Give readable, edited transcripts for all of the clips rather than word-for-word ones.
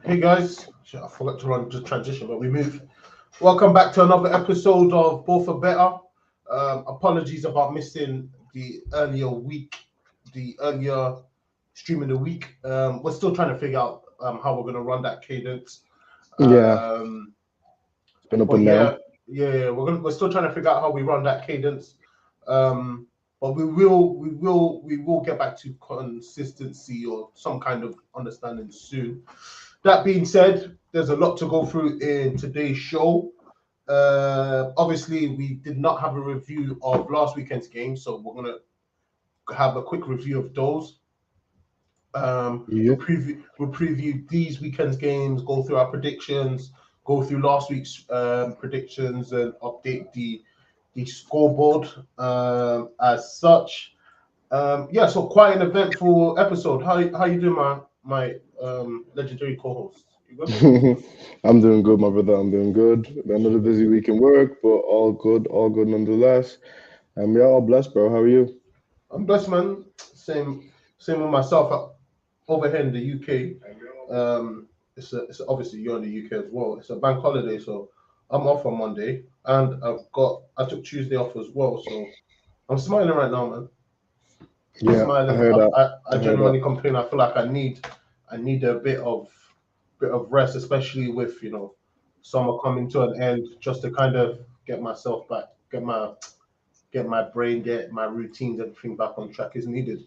Hey guys, shit, I forgot to run the transition, but we move. Welcome back to another episode of Ballforbetter. Apologies about missing the earlier stream of the week. We're still trying to figure out how we're going to run that cadence. It's been up But and down. we're still trying to figure out how we run that cadence. But we will get back to consistency or some kind of understanding soon. That being said, there's a lot to go through in today's show. Obviously, we did not have a review of last weekend's game, so we're gonna have a quick review of those. We'll preview these weekend's games, go through our predictions, go through last week's predictions, and update the scoreboard as such. So quite an eventful episode. How you doing, my legendary co-host? You good? I'm doing good, my brother. I'm doing good. Another busy week in work, but all good nonetheless. Yeah, all blessed, bro. How are you? I'm blessed, man. Same with myself. Over here in the UK, it's obviously you're in the UK as well. It's a bank holiday, so I'm off on Monday, and I took Tuesday off as well. So I'm smiling right now, man. Yeah, Smiling. I heard that. I genuinely complain. I feel like I need a bit of rest, especially with summer coming to an end, just to kind of get myself back, get my brain, get my routines, everything back on track is needed.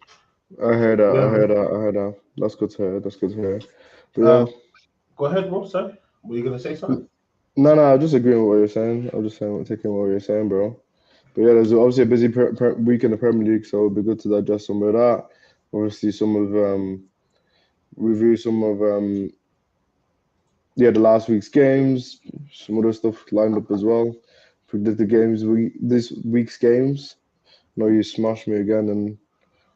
I heard that. Yeah, I man. heard that. I heard that. That's good to hear. That's good to hear. But yeah, Um, Go ahead, bro. Sorry, were you gonna say something? no, I'm just agreeing with what you're saying. I'm just saying, taking what you're saying, bro. But yeah, there's obviously a busy week in the Premier League, so it'll be good to digest some of that. Obviously, review some of the last week's games, some other stuff lined up as well. Predict the games this week's games. No, you smashed me again and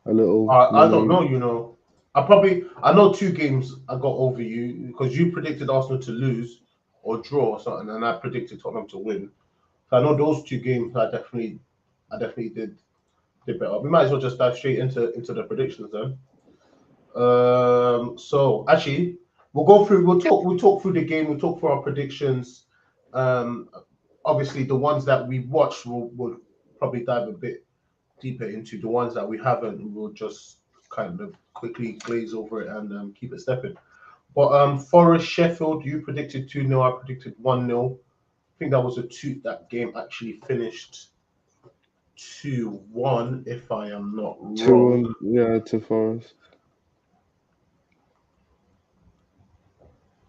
a little. I don't know. I know two games I got over you because you predicted Arsenal to lose or draw or something, and I predicted Tottenham to win. So I know those two games. I definitely did better. We might as well just dive straight into the predictions then. So actually, we'll talk through the game. We'll talk through our predictions. Um, Obviously, the ones that we watched, we'll probably dive a bit deeper into. The ones that we haven't, we'll just kind of quickly glaze over it and keep it stepping. But Forest Sheffield, you predicted 2-0. I predicted 1-0. I think that was a two. That game actually finished 2-1, if I am not wrong. 2-1, yeah, to Forest.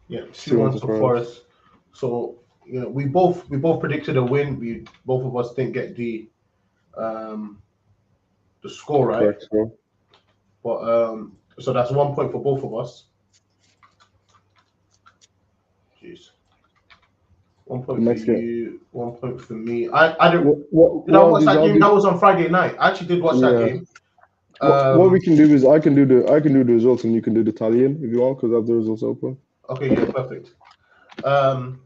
Yeah, It's 2-1 2-1 to to Forest. Forest. So we both predicted a win. We both of us didn't get um the score right, Correct score. but so that's 1 point for both of us. Jeez, 1 point for Next game. you, 1 point for me. I didn't. What Did I watch these that all game? these That was on Friday night. I actually did watch that yeah. game. What we can do is I can do the results and you can do the tally-in if you want because I have the results open. Okay, yeah, perfect. Um,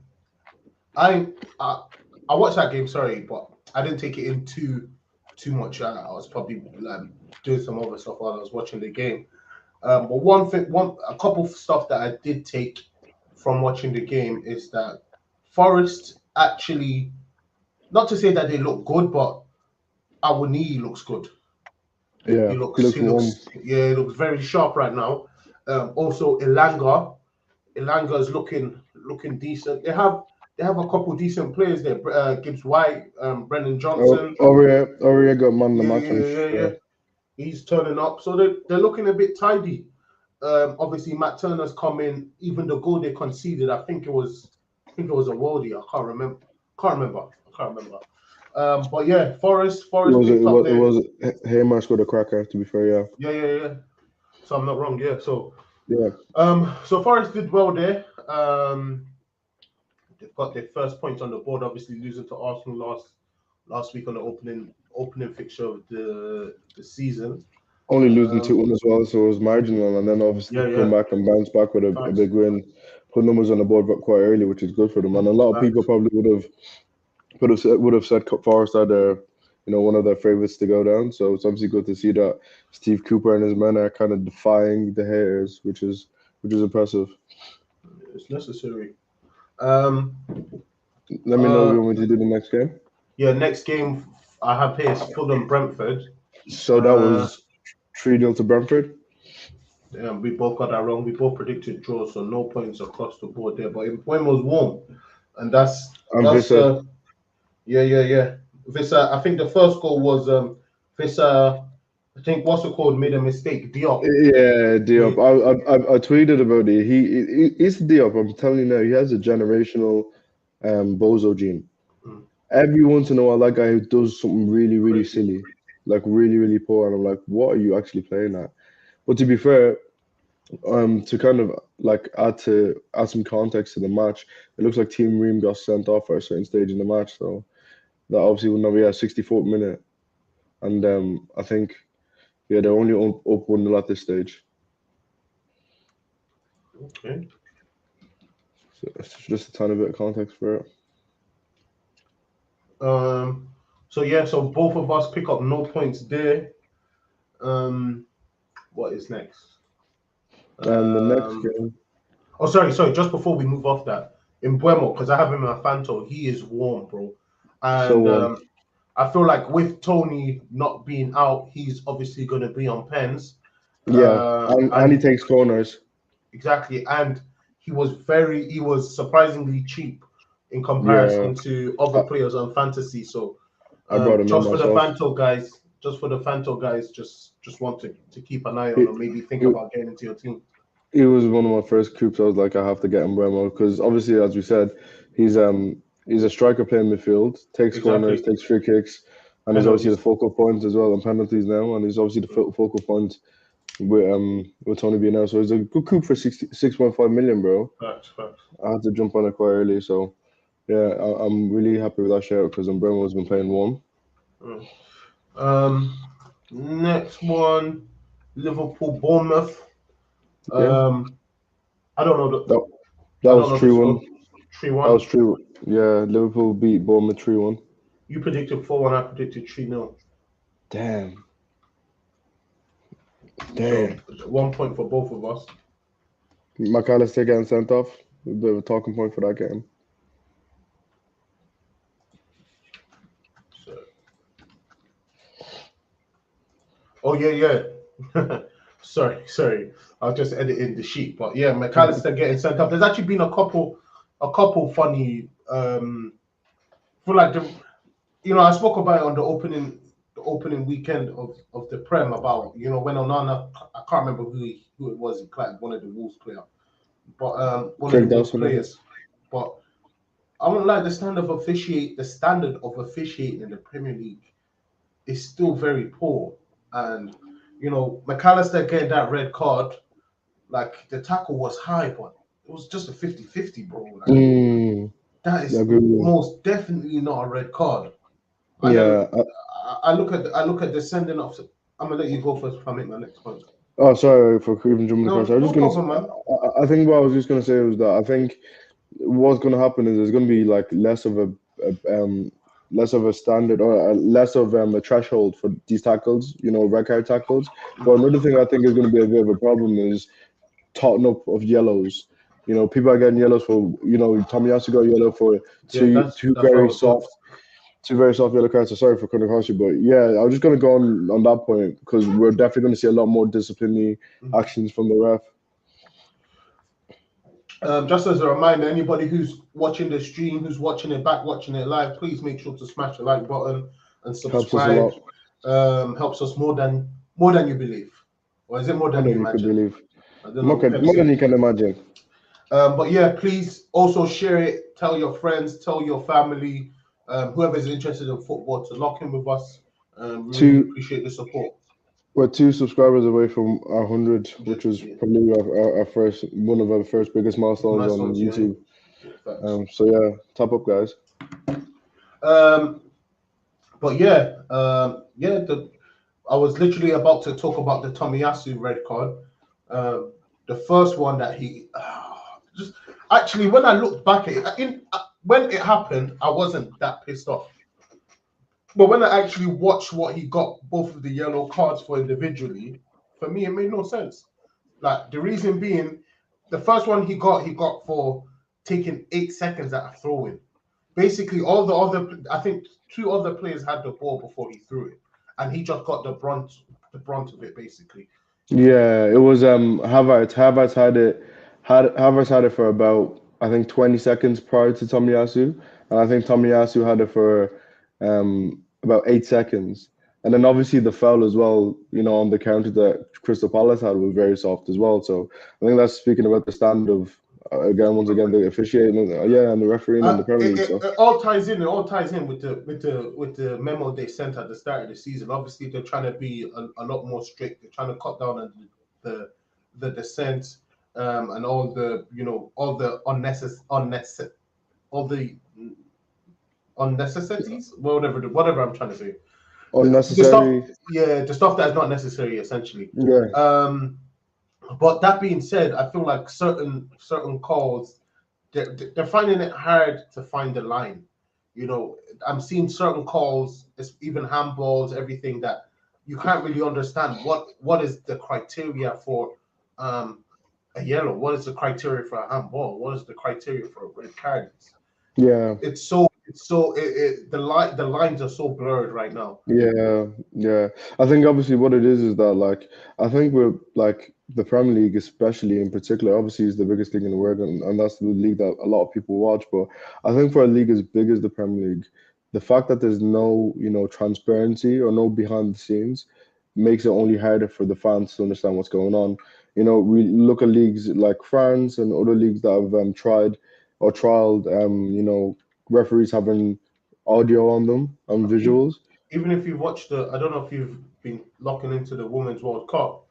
I I, I watched that game. Sorry, but I didn't take it in too much. I was probably doing some other stuff while I was watching the game. But a couple of stuff that I did take from watching the game is that Forest actually, not to say that they look good, but Awoniyi looks good. Yeah, he looks warm. He looks very sharp right now. Also, Elanga is looking decent. They have a couple decent players there. Gibbs White, Brendan Johnson. Aurier got man of the Yeah, match. yeah, I'm yeah, yeah. sure. He's turning up, so they're looking a bit tidy. Obviously, Matt Turner's come in. Even the goal they conceded, I think it was a worldie. I can't remember. I can't remember. But yeah, Forest picked up It there. was Hamer scored a cracker. To be fair, yeah. Yeah. So I'm not wrong. Yeah. So Yeah. so Forest did well there. They've got their first points on the board. Obviously, losing to Arsenal last week on the opening fixture of the season. Only losing 2-1 as well, so it was marginal, and then obviously come Yeah. back and bounce back with a Facts. big win, put numbers on the board but quite early, which is good for them. And a lot of people Facts. probably would have said Forest are one of their favorites to go down. So it's obviously good to see that Steve Cooper and his men are kind of defying the haters, which is impressive. It's necessary. Let me know if you want me to do the next game. Yeah, next game I have here is Fulham Brentford. So that was 3-0 to Brentford. We both got that wrong. We both predicted draws, so no points across the board there. But Mbeumo was warm, and that's Vissa. Yeah. Vissa, I think the first goal was Vissa. I think what's it called made a mistake. Diop. Yeah, Diop. I tweeted about it. It's Diop. I'm telling you now, he has a generational bozo gene. Every once in a while, that guy does something really, really silly, like really, really poor, and I'm like, what are you actually playing at? But to be fair, to kind of like add some context to the match, it looks like Team Ream got sent off for a certain stage in the match, so that obviously would not be at 64th minute, and I think they're only up 1-0 at this stage. Okay. So it's just a tiny bit of context for it. So both of us pick up no points there. What is next? The next game. Oh, sorry. Just before we move off that, Mbeumo, because I have him in my Fanto, he is warm, bro. And I feel like with Tony not being out, he's obviously going to be on pens. Yeah, and he takes corners. Exactly, and he was surprisingly cheap in comparison to other players on fantasy. So I brought him just in for myself. the Fanto guys, just want to keep an eye on or maybe think about getting into your team. He was one of my first coups. I was like, I have to get Mbeumo because obviously, as we said, he's a striker playing midfield, takes corners, takes free kicks, and he's obviously the focal point as well on penalties now, and he's obviously the focal point with Tony being out. So he's a good coup for 6.5 million, bro. Facts. I had to jump on it quite early, so yeah, I'm really happy with that shout because Mbeumo has been playing warm. Next one, Liverpool Bournemouth. Yeah. I don't know that was 3-1. 3-1. That was 3-1. Yeah, Liverpool beat Bournemouth 3-1. You predicted 4-1. I predicted 3-0. Damn. So 1 point for both of us. McAllister getting sent off. A bit of a talking point for that game. Oh yeah. Sorry. I was just editing the sheet, but yeah, McAllister getting sent off. There's actually been a couple funny. For like I spoke about it on the opening weekend of the Prem about when Onana, I can't remember who it was. He clapped one of the Wolves players, but one of the Wolves players. But I won't lie, the standard of officiating in the Premier League is still very poor, and McAllister getting that red card, like the tackle was high, but it was just a 50-50, bro. Like, that is most definitely not a red card. I look at the sending off. I'm gonna let you go first before I make my next point. Oh, sorry for even jumping across. I was just man. I think what I was just gonna say was that I think what's gonna happen is there's gonna be like less of a standard or less of a threshold for these tackles, red card tackles. But another thing I think is going to be a bit of a problem is totting up of yellows. People are getting yellows for, Tomiyasu got yellow for two very soft yellow cards. So sorry for cutting across you, but yeah, I was just going to go on that point because we're definitely going to see a lot more disciplinary actions from the ref. Just as a reminder, anybody who's watching the stream, who's watching it back, watching it live, please make sure to smash the like button and subscribe. Helps us more than you believe, or is it more than you imagine? Could believe. More than you can imagine. But yeah, please also share it. Tell your friends, tell your family, whoever's interested in football to lock in with us. Really appreciate the support. We're 2 subscribers away from 100, which was probably one of our first biggest milestones on YouTube. Yeah. So yeah, top up, guys. But yeah, I was literally about to talk about the Tomiyasu red card. The first one that he just actually, when I looked back at it, when it happened, I wasn't that pissed off. But when I actually watched what he got, both of the yellow cards for individually, for me, it made no sense. Like, the reason being, the first one he got for taking 8 seconds at a throw-in. Basically, all the other, I think 2 other players had the ball before he threw it, and he just got the brunt of it, basically. Yeah, it was Havertz. Havertz had it for about, I think, 20 seconds prior to Tomiyasu, and I think Tomiyasu had it for about 8 seconds. And then obviously the foul as well, on the counter that Crystal Palace had was very soft as well. So I think that's speaking about the standard of once again the officiating, and the refereeing in the Premier League. It all ties in. It all ties in with the memo they sent at the start of the season. Obviously, they're trying to be a lot more strict. They're trying to cut down on the dissent and all the unnecessities, whatever I'm trying to say. Unnecessary. The stuff that is not necessary, essentially. Yeah. But that being said, I feel like certain calls, they're finding it hard to find the line. I'm seeing certain calls, even handballs, everything that you can't really understand what is the criteria for a yellow, what is the criteria for a handball, what is the criteria for a red card. Yeah. The lines are so blurred right now. Yeah. I think obviously what it is that I think we're the Premier League, especially in particular, obviously is the biggest league in the world, and that's the league that a lot of people watch. But I think for a league as big as the Premier League, the fact that there's no transparency or no behind the scenes makes it only harder for the fans to understand what's going on. We look at leagues like France and other leagues that have trialed referees having audio on them and visuals. Even if you watch I don't know if you've been locking into the Women's World Cup,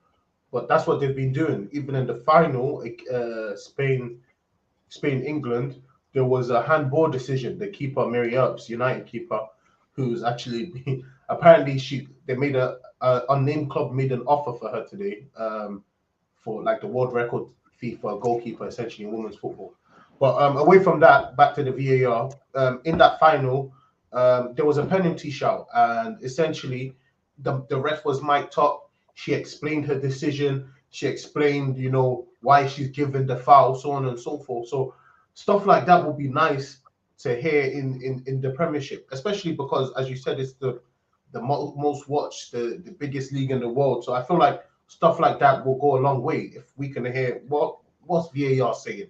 but that's what they've been doing. Even in the final, Spain, England, there was a handball decision. The keeper, Mary Earps, United keeper, who's actually apparently they made a unnamed club made an offer for her today, for the world record fee for a goalkeeper, essentially in women's football. But away from that, back to the VAR. In that final, there was a penalty shout, and essentially the ref was mic'd up. She explained her decision. She explained, why she's given the foul, so on and so forth. So stuff like that would be nice to hear in the Premiership, especially because, as you said, it's the most watched, the biggest league in the world. So I feel like stuff like that will go a long way if we can hear what's VAR saying.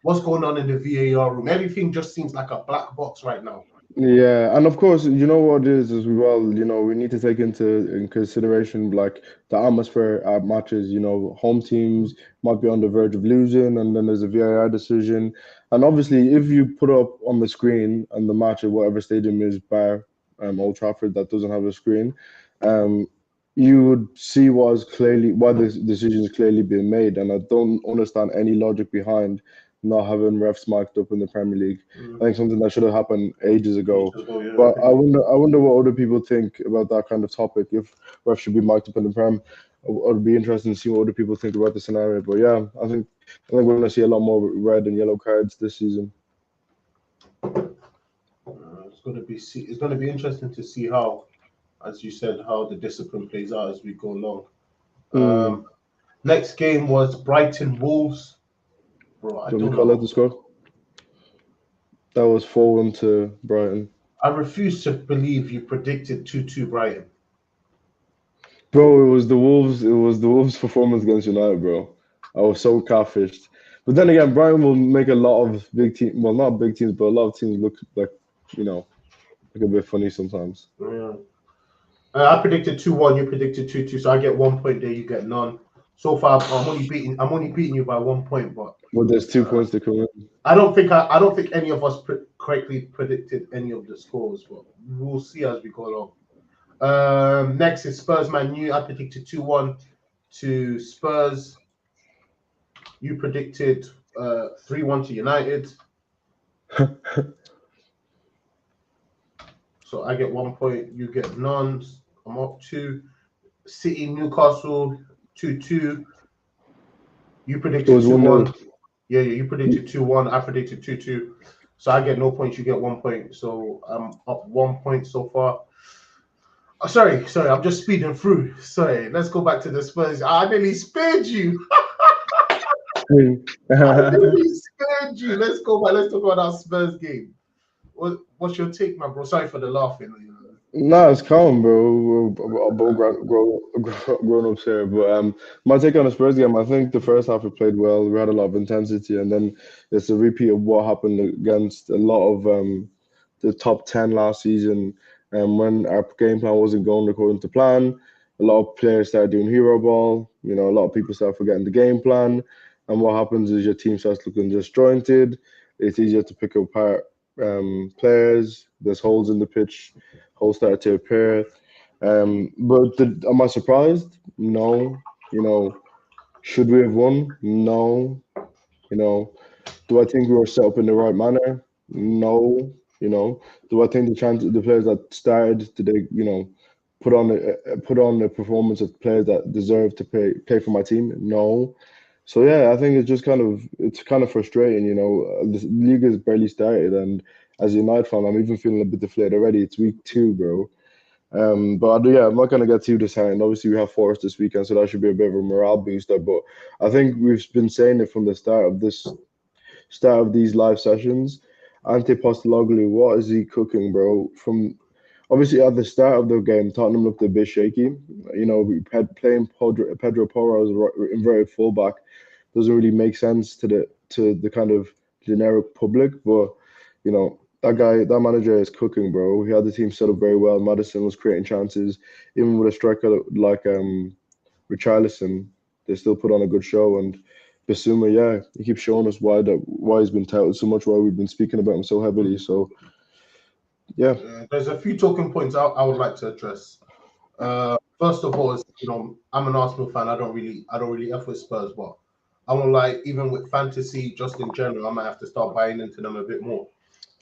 What's going on in the VAR room? Everything just seems like a black box right now. Yeah, and of course, what it is as well. We need to take in consideration the atmosphere at matches. Home teams might be on the verge of losing, and then there's a VAR decision. And obviously, if you put up on the screen and the match at whatever stadium is, bar Old Trafford, that doesn't have a screen, you would see why this decision is clearly being made. And I don't understand any logic behind not having refs mic'd up in the Premier League. I think something that should have happened ages ago. Yeah, but I wonder what other people think about that kind of topic. If refs should be mic'd up in the Prem, it would be interesting to see what other people think about the scenario. But yeah, I think we're going to see a lot more red and yellow cards this season. It's going to be interesting to see how, as you said, how the discipline plays out as we go along. Next game was Brighton Wolves. Bro, I don't know. The score? That was 4-1 to Brighton. I refuse to believe you predicted 2-2 Brighton. Bro, it was the Wolves' performance against United, bro. I was so catfished. But then again, Brighton will make a lot of big teams. Well, not big teams, but a lot of teams look like a bit funny sometimes. Yeah. I predicted 2-1. You predicted 2-2. So I get 1 point there. You get none. So far, I'm only beating you by 1 point, but there's 2 points to come in. I don't think any of us correctly predicted any of the scores, but we'll see as we go along. Next is Spurs Man U. I predicted 2-1 to Spurs. You predicted 3-1 to United. So I get 1 point. You get none. I'm up 2. City Newcastle. 2-2. You predicted 2-1. Yeah, you predicted 2-1. I predicted 2-2. So I get no points. You get 1 point. So I'm up 1 point so far. Oh, sorry. I'm just speeding through. Sorry. Let's go back to the Spurs. I nearly spared you. I really spared you. Let's go back. Let's talk about our Spurs game. What's your take, man, bro? Sorry for the laughing. No, it's calm, bro. We're both grown ups here. But my take on the Spurs game, I think the first half we played well. We had a lot of intensity, and then it's a repeat of what happened against a lot of the top 10 last season. And when our game plan wasn't going according to plan, a lot of players started doing hero ball. You know, a lot of people start forgetting the game plan. And what happens is your team starts looking disjointed. It's easier to pick apart players. There's holes in the pitch. Holes started to appear. But am I surprised? No. You know, should we have won? No. You know, do I think we were set up in the right manner? No. You know, do I think the players that started today, you know, put on the performance of players that deserve to play for my team? No. So yeah, I think it's kind of frustrating. You know, the league has barely started, and as a United fan, I'm even feeling a bit deflated already. It's week 2, bro. But yeah, I'm not gonna get too disheartened. Obviously, we have Forest this weekend, so that should be a bit of a morale booster. But I think we've been saying it from the start of these live sessions. Ante Postologlu, what is he cooking, bro? From obviously at the start of the game, Tottenham looked a bit shaky. You know, we had playing Pedro Porro as inverted fullback doesn't really make sense to the kind of generic public, but you know. That manager is cooking, bro. He had the team set up very well. Maddison was creating chances. Even with a striker like Richarlison, they still put on a good show. And Basuma, yeah, he keeps showing us why he's been touted so much, why we've been speaking about him so heavily. So, yeah. There's a few talking points I would like to address. First of all, is, you know, I'm an Arsenal fan. I don't really F with Spurs, but I won't lie. Even with fantasy, just in general, I might have to start buying into them a bit more.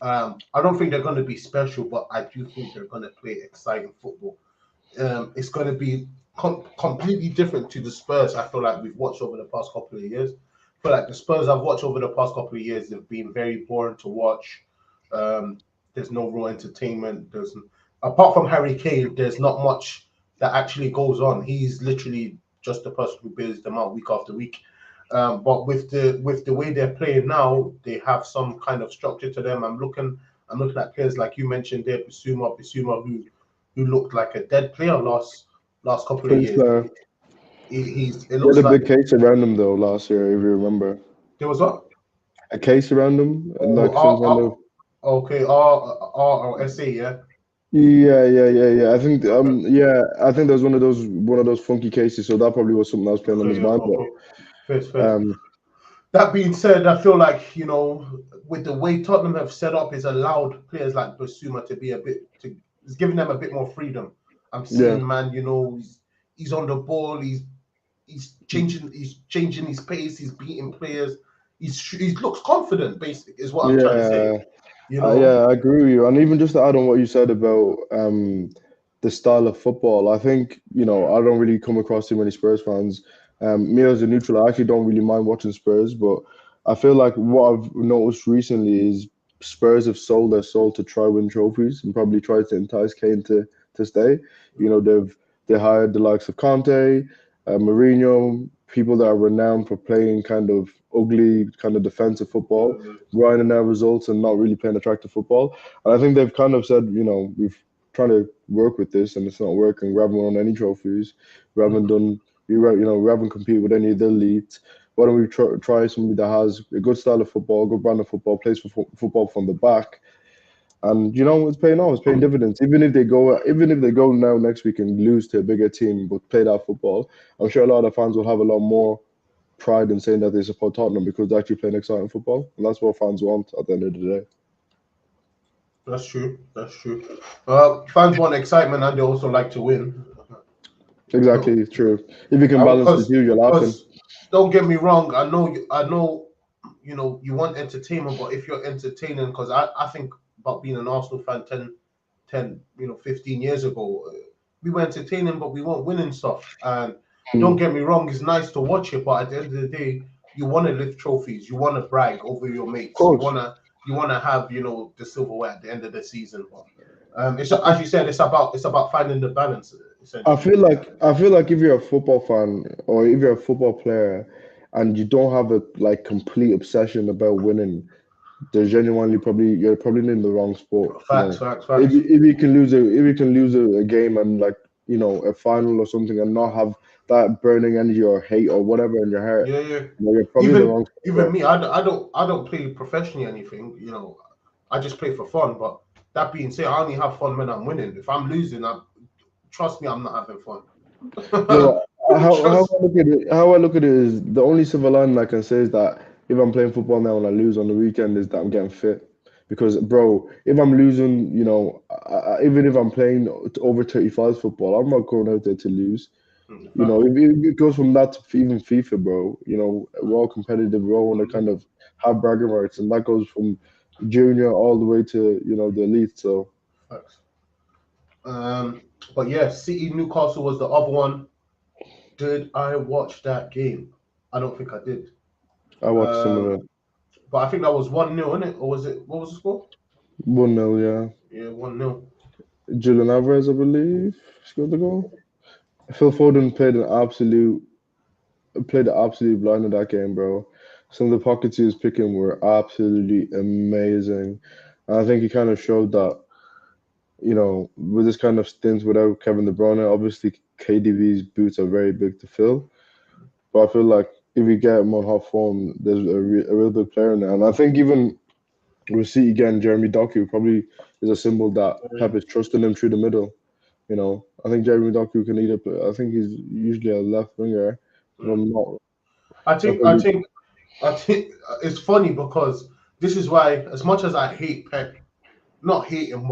I don't think they're going to be special, but I do think they're going to play exciting football. It's going to be completely different to the Spurs I feel like we've watched over the past couple of years. I feel like the Spurs I've watched over the past couple of years have been very boring to watch. There's no real entertainment. Apart from Harry Kane, there's not much that actually goes on. He's literally just the person who bails them out week after week. But with the way they're playing now, they have some kind of structure to them. I'm looking at players like you mentioned there, Basuma, who looked like a dead player last couple of years. It looks had a like big case around him though last year, if you remember. There was what? A case around him, like some kind of. Okay, RSA, yeah. Yeah. I think I think there's one of those funky cases. So that probably was something that was playing on his mind. Fair. That being said, I feel like, you know, with the way Tottenham have set up, it's allowed players like Basuma to be it's giving them a bit more freedom. I'm seeing, man, you know, he's on the ball, he's changing his pace, he's beating players, he looks confident, basically, is what I'm trying to say. You know? Yeah, I agree with you. And even just to add on what you said about the style of football, I think, you know, I don't really come across too many Spurs fans. Me as a neutral, I actually don't really mind watching Spurs, but I feel like what I've noticed recently is Spurs have sold their soul to try win trophies and probably try to entice Kane to stay. You know, they hired the likes of Conte, Mourinho, people that are renowned for playing kind of ugly, kind of defensive football, grinding their results and not really playing attractive football. And I think they've kind of said, you know, we've trying to work with this and it's not working. We haven't won any trophies. We haven't we haven't competed with any of the elites. Why don't we try somebody that has a good style of football, good brand of football, plays for football from the back, and you know it's paying off. It's paying dividends. Even if they go now next week and lose to a bigger team, but play that football, I'm sure a lot of fans will have a lot more pride in saying that they support Tottenham because they're actually playing exciting football, and that's what fans want at the end of the day. That's true. Fans want excitement and they also like to win. Exactly, it's true. If you can balance the two, you're laughing. Don't get me wrong. I know. You know, you want entertainment, but if you're entertaining, because I think about being an Arsenal fan 15 years ago, we were entertaining, but we weren't winning stuff. And don't get me wrong, it's nice to watch it, but at the end of the day, you want to lift trophies, you want to brag over your mates, you want to have, you know, the silverware at the end of the season. But it's, as you said, it's about finding the balance. I feel like if you're a football fan or if you're a football player and you don't have a like complete obsession about winning, you're probably in the wrong sport. Facts. If you can lose a game and like a final or something and not have that burning energy or hate or whatever in your heart, Yeah. you're probably in the wrong sport. Even me, I don't play professionally or anything. I just play for fun. But that being said, I only have fun when I'm winning. If I'm losing, trust me, I'm not having fun. How I look at it is the only silver lining I can say is that if I'm playing football now and I lose on the weekend is that I'm getting fit. Because bro, if I'm losing, even if I'm playing over 35 football, I'm not going out there to lose. It goes from that to even FIFA, bro. We're all competitive. We all want to kind of have bragging rights, and that goes from junior all the way to the elite. So, Facts. But yeah, City Newcastle was the other one. Did I watch that game? I don't think I did. I watched some of it. But I think that was 1-0, isn't it? Or was it? What was the score? 1-0, yeah. Yeah, 1-0. Julian Alvarez, I believe, scored the goal. Phil Foden played the absolute blind in that game, bro. Some of the pockets he was picking were absolutely amazing. And I think he kind of showed that, with this kind of stint without Kevin De Bruyne, obviously KDB's boots are very big to fill. But I feel like if we get him on hot form, there's a real big player now. And I think even with City again, Jeremy Doku probably is a symbol that Pep is trusting him through the middle. I think Jeremy Doku can eat up. I think he's usually a left winger. I think it's funny because this is why, as much as I hate Pep, not hate him,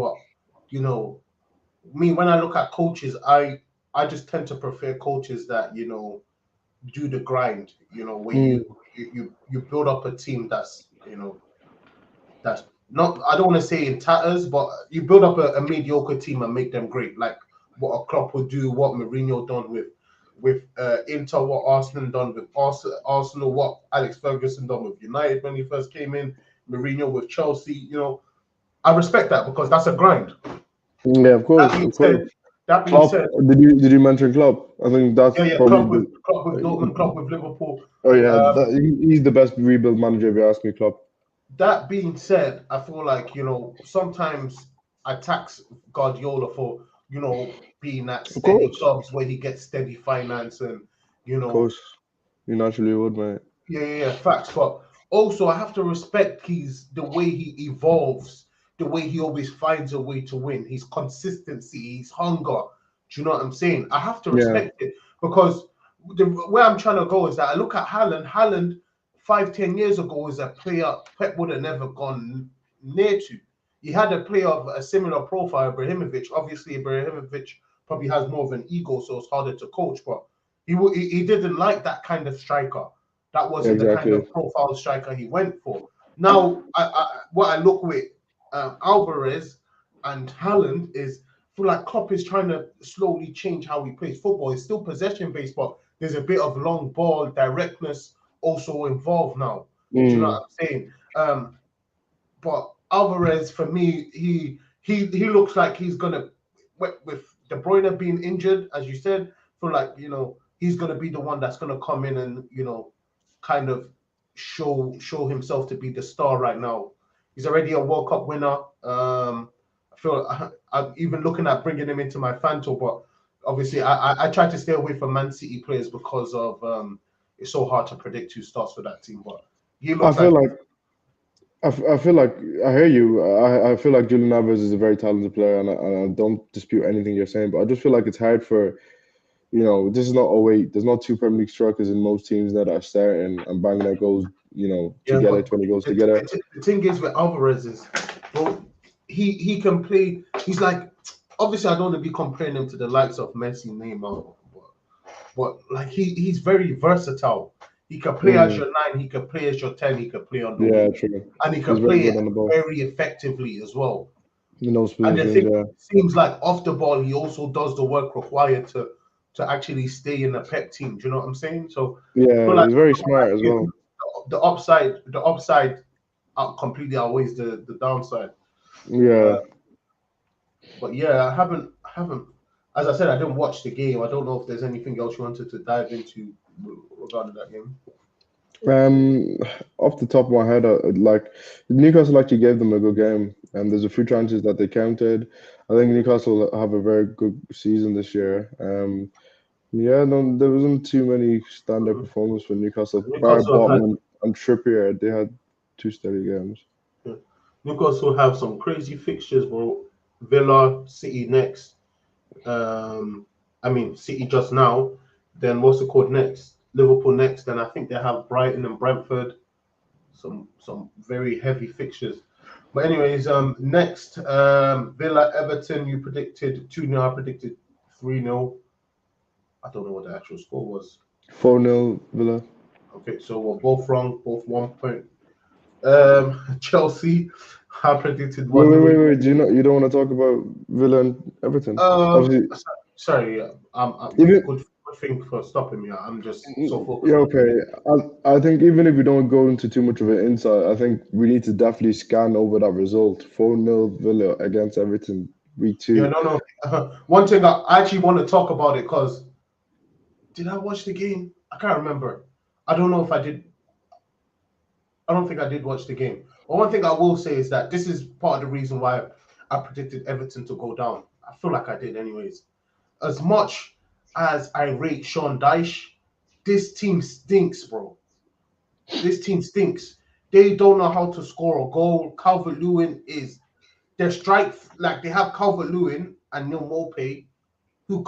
me when I look at coaches, I just tend to prefer coaches that do the grind. Where you build up a team that's that's not, I don't want to say in tatters, but you build up a mediocre team and make them great, like what a Klopp would do, what Mourinho done with Inter, what Arsenal done with Arsenal, what Alex Ferguson done with United when he first came in, Mourinho with Chelsea. I respect that because that's a grind. Yeah, of course. That being said, did you mention Klopp? I think that's probably Klopp with Dortmund, Klopp with Liverpool. Oh yeah, he's the best rebuild manager if you ask me, Klopp. That being said, I feel like sometimes I tax Guardiola for being at steady clubs where he gets steady finance and Of course, you naturally would, mate. Yeah, facts. But also, I have to respect the way he evolves, the way he always finds a way to win, his consistency, his hunger. Do you know what I'm saying? I have to respect it because where I'm trying to go is that I look at Haaland. Haaland 5-10 years ago is a player Pep would have never gone near to. He had a player of a similar profile, Ibrahimovic. Obviously, Ibrahimovic probably has more of an ego, so it's harder to coach. But he didn't like that kind of striker. That wasn't the kind of profile striker he went for. Now, what I look with Alvarez and Haaland is, I feel like Klopp is trying to slowly change how he plays football. It's still possession-based, but there's a bit of long ball directness also involved now. Do you know what I'm saying? But Alvarez, for me, he looks like he's gonna, with De Bruyne being injured, as you said, feel like he's gonna be the one that's gonna come in and kind of show himself to be the star right now. He's already a World Cup winner. I feel I'm even looking at bringing him into my Fanto, but obviously I try to stay away from Man City players because of it's so hard to predict who starts for that team. But I feel like I hear you. I feel like Julian Alvarez is a very talented player, and I don't dispute anything you're saying. But I just feel like it's hard for, this is not 08. There's not two Premier League strikers in most teams that are starting and banging out goals, together, 20 goals together. The thing is with Alvarez is, bro, he can play. He's like, obviously I don't want to be comparing him to the likes of Messi, Neymar, but like he's very versatile. He can play as your 9, he can play as your 10, he can play on the wing. True. And he can play it very effectively as well. And I think it seems like off the ball, he also does the work required to actually stay in the Pep team. Do you know what I'm saying? So yeah, he's very smart as well. The upside completely outweighs the downside. Yeah. But yeah, I haven't. As I said, I didn't watch the game. I don't know if there's anything else you wanted to dive into regarding that game. Off the top of my head, like Newcastle actually gave them a good game, and there's a few chances that they counted. I think Newcastle have a very good season this year. Yeah, no, there wasn't too many standout performances for Newcastle. Bar Newcastle have had Botman and Trippier, they had two steady games. Newcastle have some crazy fixtures, bro. Villa, City next. City just now. Then what's it called next? Liverpool next. Then I think they have Brighton and Brentford. Some very heavy fixtures. But anyways, next Villa Everton. You predicted 2-0. I predicted 3-0. I don't know what the actual score was. 4-0 Villa. Okay, so we're both wrong, both 1 point. Chelsea, I predicted 1-0. Wait. You don't want to talk about Villa and Everton? Obviously, sorry, even good thing for stopping me. I'm just so focused. yeah, okay. I think even if we don't go into too much of an insight, I think we need to definitely scan over that result. 4-0 Villa against Everton, week 2. Yeah, no. One thing I actually want to talk about it because did I watch the game? I can't remember. I don't know if I did. I don't think I did watch the game. But one thing I will say is that this is part of the reason why I predicted Everton to go down. I feel like I did anyways. As much as I rate Sean Dyche, this team stinks, bro. This team stinks. They don't know how to score a goal. Calvert-Lewin is their strike, like they have Calvert-Lewin and Neil Maupay who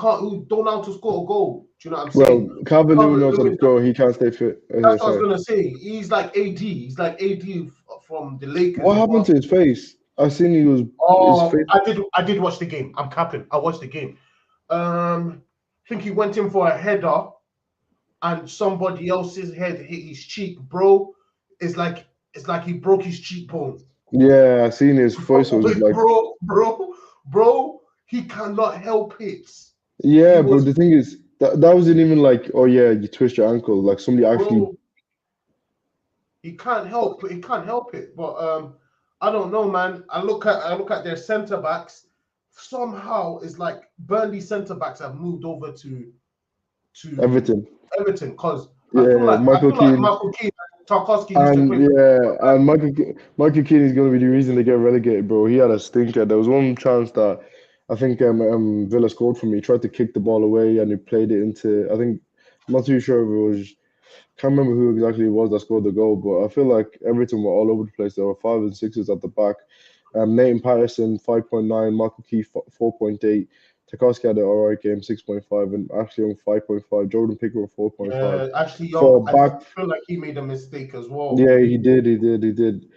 don't know how to score a goal. Do you know what I'm saying? Well, Calvert-Lewin knows how to score. He can't stay fit. That's what I was gonna say. He's like AD. He's like AD from the Lakers. What happened to his face? I seen he was. Oh, I did watch the game. I'm capping. I watched the game. I think he went in for a header, and somebody else's head hit his cheek, bro. It's like he broke his cheekbone. Yeah, I seen his voice was like, bro. He cannot help it. Yeah, but the thing is, that wasn't even like, oh yeah, you twist your ankle. Like somebody actually. He can't help it. But I don't know, man. I look at their centre backs. Somehow it's like Burnley centre backs have moved over to Everton because Michael Keane, Tarkowski and Michael Keane is going to be the reason they get relegated, bro. He had a stinker. There was one chance that I think Villa scored from me. He tried to kick the ball away and he played it into. I think I'm not too sure if it was. Can't remember who exactly it was that scored the goal, but I feel like Everton were all over the place. There were 5 and 6s at the back. Nathan Patterson 5.9, Michael Keane 4.8. Tarkowski had an alright game, 6.5, and Ashley Young 5.5. Jordan Pickford 4.5. Ashley Young, I feel like he made a mistake as well. Yeah, he did.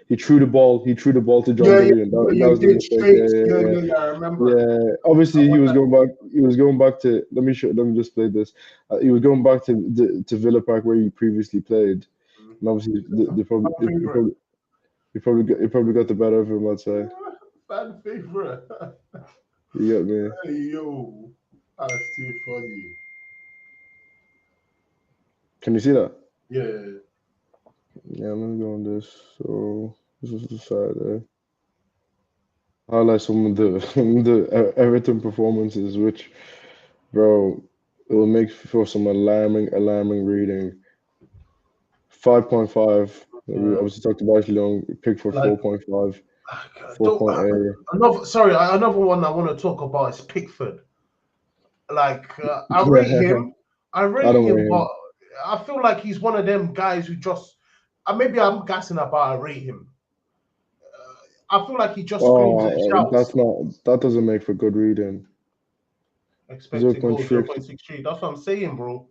He threw the ball to John Terry, and that was the mistake. I remember. Yeah, obviously he was going back. He was going back to. Let me just play this. He was going back to Villa Park where he previously played, and obviously he probably got the better of him. I'd say. Fan favorite. You get me? Hey, yo, that's too funny. Can you see that? Yeah. Yeah, let me go on this. So this is the Saturday. Highlight some of the Everton performances, which, bro, it will make for some alarming reading. 5.5. We obviously talked about Ashley Young. Pickford 4.5. 4.8. Another one I want to talk about is Pickford. Like I rate him, but I feel like he's one of them guys who just. Maybe I'm gassing about. I rate him. I feel like he just screams and shouts. That doesn't make for good reading. Expected goal 0.63. That's what I'm saying, bro.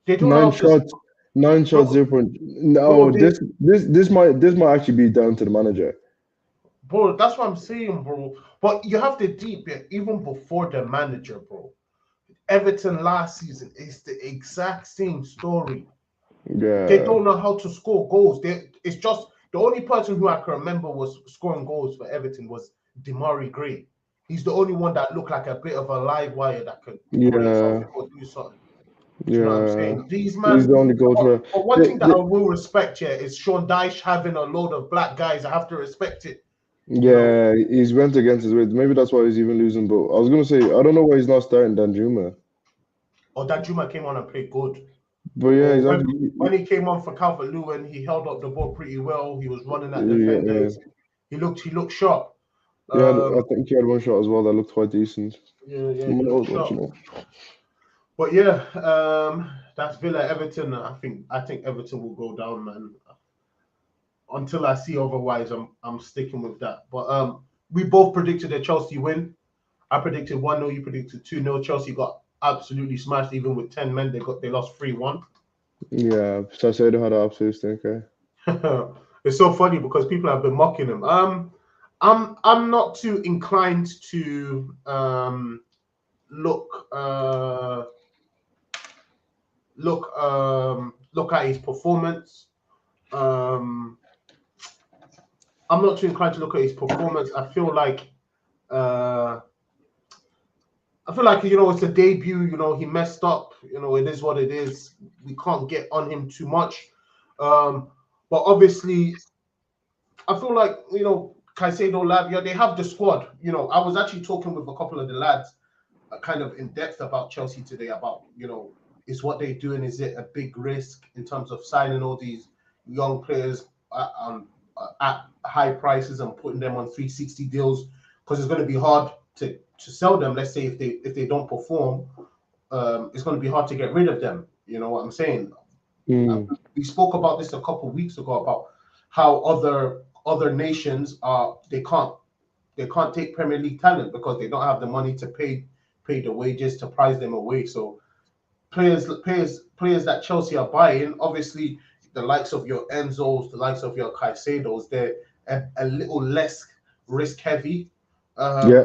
They don't 9 shots 0. No, this might actually be down to the manager. Bro, that's what I'm saying, bro. But you have to deep it even before the manager, bro. Everton last season is the exact same story. Yeah. They don't know how to score goals. It's just the only person who I can remember was scoring goals for Everton was Demarai Gray. He's the only one that looked like a bit of a live wire that could break something or do something. You know what I'm saying? These man. He's the only goal. But one thing that I will respect here is Sean Dyche having a load of black guys. I have to respect it. Yeah, he's went against his weight. Maybe that's why he's even losing. But I was gonna say, I don't know why he's not starting Danjuma. Oh, Danjuma came on and played good. But yeah, Or exactly. when he came on for Calvert-Lewin, he held up the ball pretty well. He was running at Yeah, yeah. defenders. He looked sharp. Yeah, I think he had one shot as well that looked quite decent. Yeah, he Someone looked else sharp. watching it. But yeah, that's Villa Everton. I think Everton will go down, man. Until I see otherwise, I'm sticking with that. But we both predicted a Chelsea win. I predicted 1-0, you predicted 2-0. Chelsea got absolutely smashed, even with 10 men. They lost 3-1. Yeah, Sassuolo had an absolute stinker. It's so funny because people have been mocking him. I'm not too inclined to look at his performance. I'm not too inclined to look at his performance. I feel like it's a debut. He messed up. It is what it is. We can't get on him too much. But obviously, I feel like Caicedo, Lavia, they have the squad. I was actually talking with a couple of the lads, kind of in depth about Chelsea today. About is what they're doing. Is it a big risk in terms of signing all these young players at high prices and putting them on 360 deals? Because it's going to be hard to sell them. Let's say if they don't perform, it's going to be hard to get rid of them. You know what I'm saying? We spoke about this a couple of weeks ago about how other nations they can't take Premier League talent because they don't have the money to pay the wages to prize them away. So players that Chelsea are buying, obviously the likes of your Enzos, the likes of your Caicedos, they're a little less risk heavy. Yeah,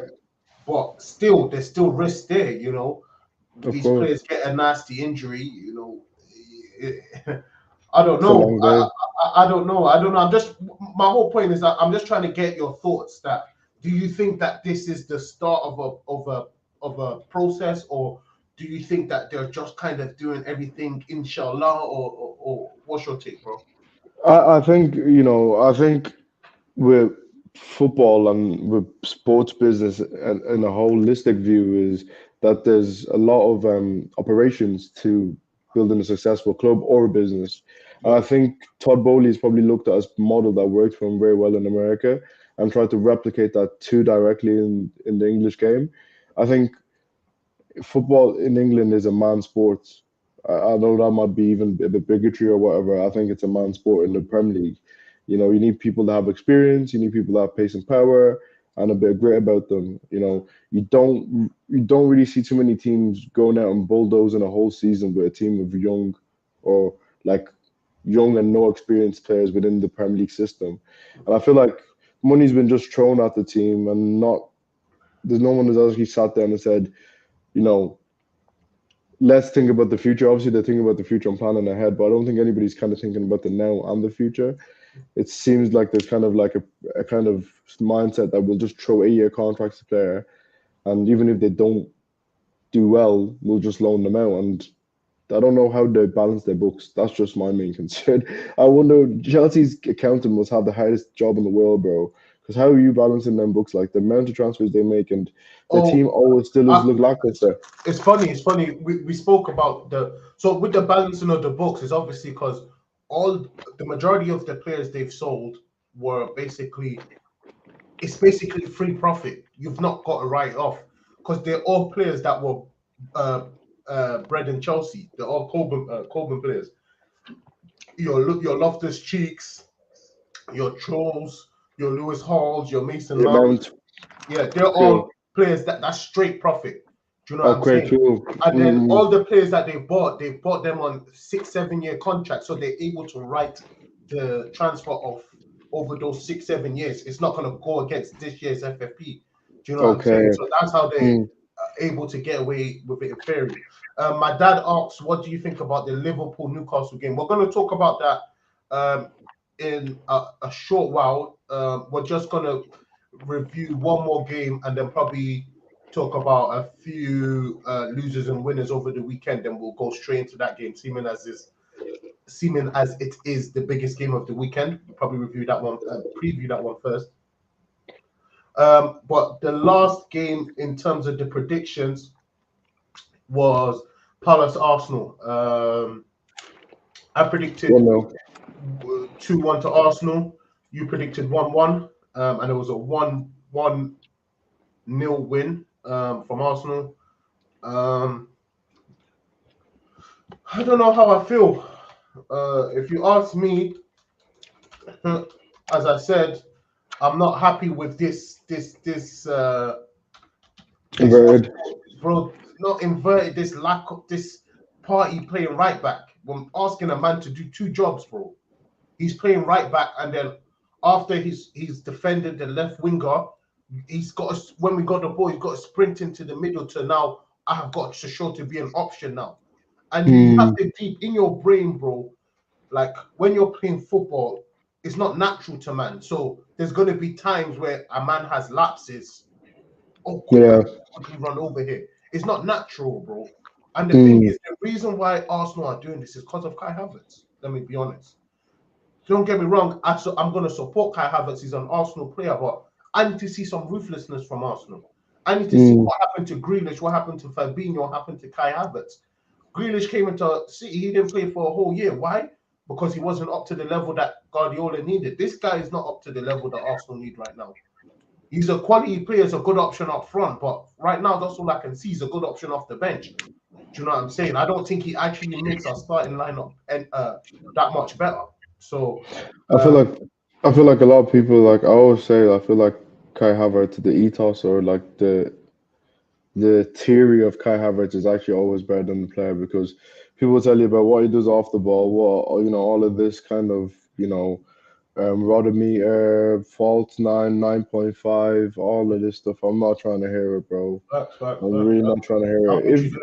But still, there's still risk there. of These course. players get a nasty injury. I don't It's a know. long day. I don't know. I don't know. My whole point is that I'm just trying to get your thoughts. That do you think that this is the start of a process, or do you think that they're just kind of doing everything inshallah, or what's your take, bro? I think I think with football and with sports business and a holistic view is that there's a lot of operations to building a successful club or a business. And I Yeah. think Todd Bowley's probably looked at a model that worked for him very well in America and tried to replicate that too directly in the English game. I think football in England is a man sport. I know that might be even a bit bigotry or whatever. I think it's a man sport in the Premier League. You need people that have experience. You need people that have pace and power and a bit of grit about them. You don't really see too many teams going out and bulldozing a whole season with a team of young or like young and no experienced players within the Premier League system. And I feel like money's been just thrown at the team and there's no one who's actually sat down and said, you know, let's think about the future. Obviously, they're thinking about the future and planning ahead, but I don't think anybody's kind of thinking about the now and the future. It seems like there's kind of like a kind of mindset that we'll just throw 8-year contracts to player, and even if they don't do well, we'll just loan them out. And I don't know how they balance their books. That's just my main concern. I wonder, Chelsea's accountant must have the hardest job in the world, bro. Because how are you balancing them books? Like the amount of transfers they make, and the team Oh, always still look lackluster. it's funny. It's funny. We spoke about with the balancing of the books is obviously because the majority of the players they've sold were basically free profit. You've not got to write off because they're all players that were bred in Chelsea. They're all Coleman players. Your Loftus Cheeks, your Trolls, your Lewis Halls, your Mason The Mount. amount, Yeah, they're cool. all players that's straight profit. Do you know what I'm Okay, saying? cool. And then all the players that they've bought them on 6-7 year contracts, so they're able to write the transfer off over those 6-7 years. It's not going to go against this year's FFP. Do you know what I'm saying? Okay. So that's how they're able to get away with it in theory. My dad asks, "What do you think about the Liverpool Newcastle game?" We're going to talk about that in a short while. We're just going to review one more game and then probably talk about a few losers and winners over the weekend. Then we'll go straight into that game, seeming as it is the biggest game of the weekend. We'll probably preview that one first. But the last game in terms of the predictions was Palace Arsenal. I predicted 2-1 to Arsenal. You predicted 1-1, and it was a 1-0 win from Arsenal. I don't know how I feel. If you ask me, as I said, I'm not happy with this Inverted. bro. Not inverted. This lack of this party playing right back. I'm asking a man to do two jobs, bro. He's playing right back, and then after he's defended the left winger, he's got when we got the ball, he's got to sprint into the middle to now. I have got to show to be an option now, and you have to deep in your brain, bro. Like when you're playing football, it's not natural to man. So there's going to be times where a man has lapses. Oh, quickly run over here. It's not natural, bro. And the thing is, the reason why Arsenal are doing this is because of Kai Havertz. Let me be honest. Don't get me wrong. I'm going to support Kai Havertz. He's an Arsenal player, but I need to see some ruthlessness from Arsenal. I need to see what happened to Grealish, what happened to Fabinho, what happened to Kai Havertz. Grealish came into City. He didn't play for a whole year. Why? Because he wasn't up to the level that Guardiola needed. This guy is not up to the level that Arsenal need right now. He's a quality player, is a good option up front, but right now that's all I can see. He's a good option off the bench. Do you know what I'm saying? I don't think he actually makes our starting lineup that much better. So I feel like a lot of people, like I always say, I feel like Kai Havertz, the ethos or like the theory of Kai Havertz is actually always better than the player, because people tell you about what he does off the ball, what all of this kind of Rodometer, fault 9.5, all of this stuff. I'm not trying to hear it, bro. I'm really not trying to hear it.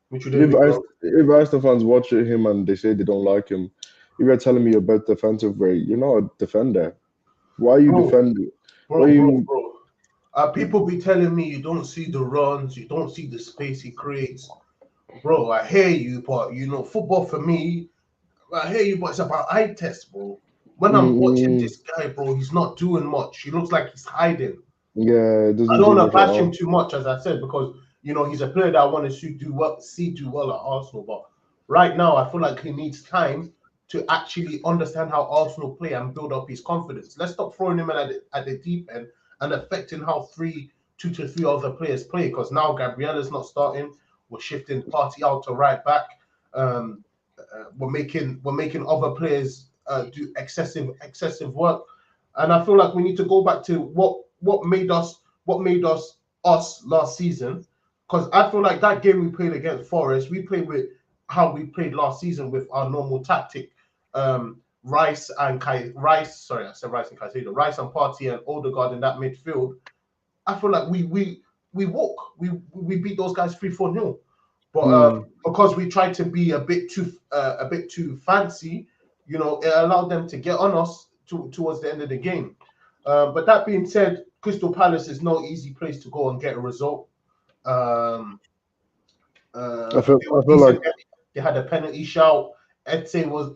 If Arsenal fans watch him and they say they don't like him, if you're telling me about defensive rate, you're not a defender. Why are you defending? Bro. People be telling me you don't see the runs, you don't see the space he creates. Bro, I hear you, but football for me, I hear you, but it's about eye test, bro. When I'm watching this guy, bro, he's not doing much. He looks like he's hiding. Yeah, it doesn't. I don't want to bash him too much, as I said, because he's a player that I want to do well at Arsenal. But right now, I feel like he needs time to actually understand how Arsenal play and build up his confidence. Let's stop throwing him in at the deep end and affecting how 2 to 3 other players play. Because now Gabriella's not starting. We're shifting Partey out to right back. We're making other players do excessive work, and I feel like we need to go back to what made us last season. Because I feel like that game we played against Forest, we played with how we played last season with our normal tactic. Rice and Caicedo, Rice and Partey and Odegaard in that midfield. I feel like we beat those guys 3-4-0. But because we tried to be a bit too fancy, it allowed them to get on us towards the end of the game. But that being said, Crystal Palace is no easy place to go and get a result. I feel like they had a penalty shout. Eze was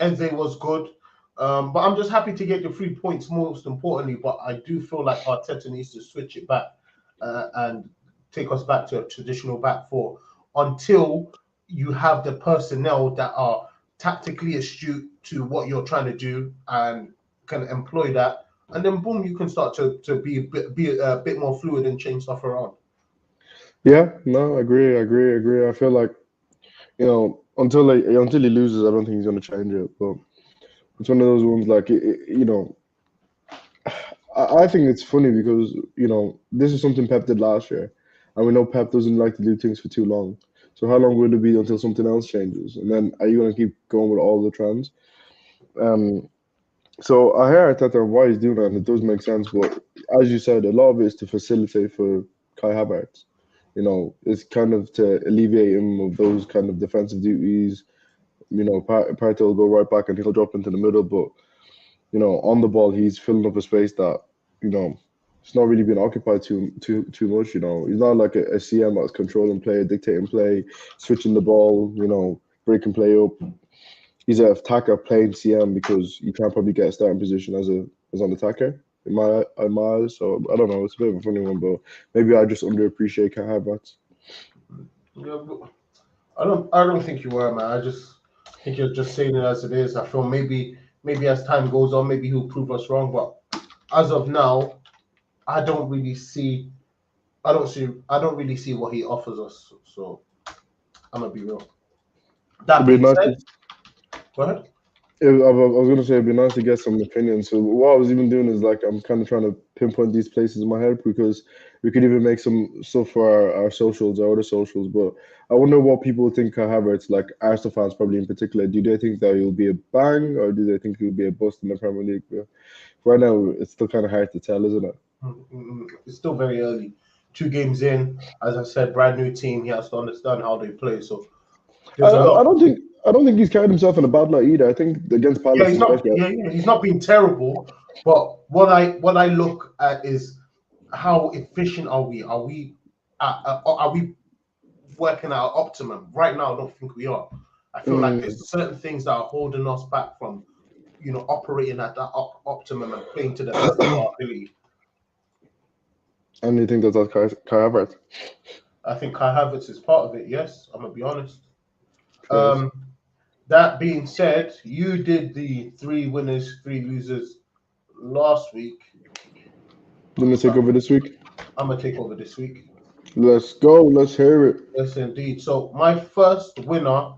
good. But I'm just happy to get the 3 points, most importantly. But I do feel like Arteta needs to switch it back and take us back to a traditional back four until you have the personnel that are tactically astute to what you're trying to do and can employ that. And then boom, you can start to be a bit more fluid and change stuff around. Yeah, no, agree. I feel like, until he loses, I don't think he's going to change it. But it's one of those ones like, I think it's funny because, this is something Pep did last year. And we know Pep doesn't like to do things for too long. So how long will it be until something else changes? And then are you going to keep going with all the trends? So I hear Arteta why he's doing that, and it does make sense. But as you said, a lot of it is to facilitate for Kai Havertz. It's kind of to alleviate him of those kind of defensive duties. Partey will go right back and he'll drop into the middle. But, on the ball, he's filling up a space that, it's not really been occupied too much. He's not like a CM that's controlling play, dictating play, switching the ball, breaking play up. He's an attacker playing CM because you can't probably get a starting position as an attacker in my eyes. So I don't know. It's a bit of a funny one, but maybe I just underappreciate Kai Havertz. Yeah, but I don't think you were, man. think you're just saying it as it is. I feel maybe as time goes on, maybe he'll prove us wrong. But as of now, I don't really see really see what he offers us. So I'm gonna be real. That It'd be being nice. said, go ahead. I was gonna say it'd be nice to get some opinions. So what I was even doing is like I'm kind of trying to pinpoint these places in my head because we could even make some stuff for our socials, our other socials. But I wonder what people think Kai Havertz, like Arsenal fans probably in particular. Do they think that he'll be a bang or do they think he'll be a bust in the Premier League? But right now, it's still kind of hard to tell, isn't it? It's still very early. 2 games in, as I said, brand new team. He has to understand how they play. So there's a lot. I don't think he's carried himself in a bad light either. I think against Yeah, Palace, especially. he's not been terrible. But what I look at is how efficient are we? Are we working at our optimum? Right now, I don't think we are. I feel like there's certain things that are holding us back from, operating at that optimum and playing to the best of our ability. And you think that's Kai Havertz? I think Kai Havertz is part of it. Yes, I'm gonna be honest. That being said, you did the 3 winners, 3 losers last week. You gonna take over this week? I'm gonna take over this week. Let's go. Let's hear it. Yes, indeed. So my first winner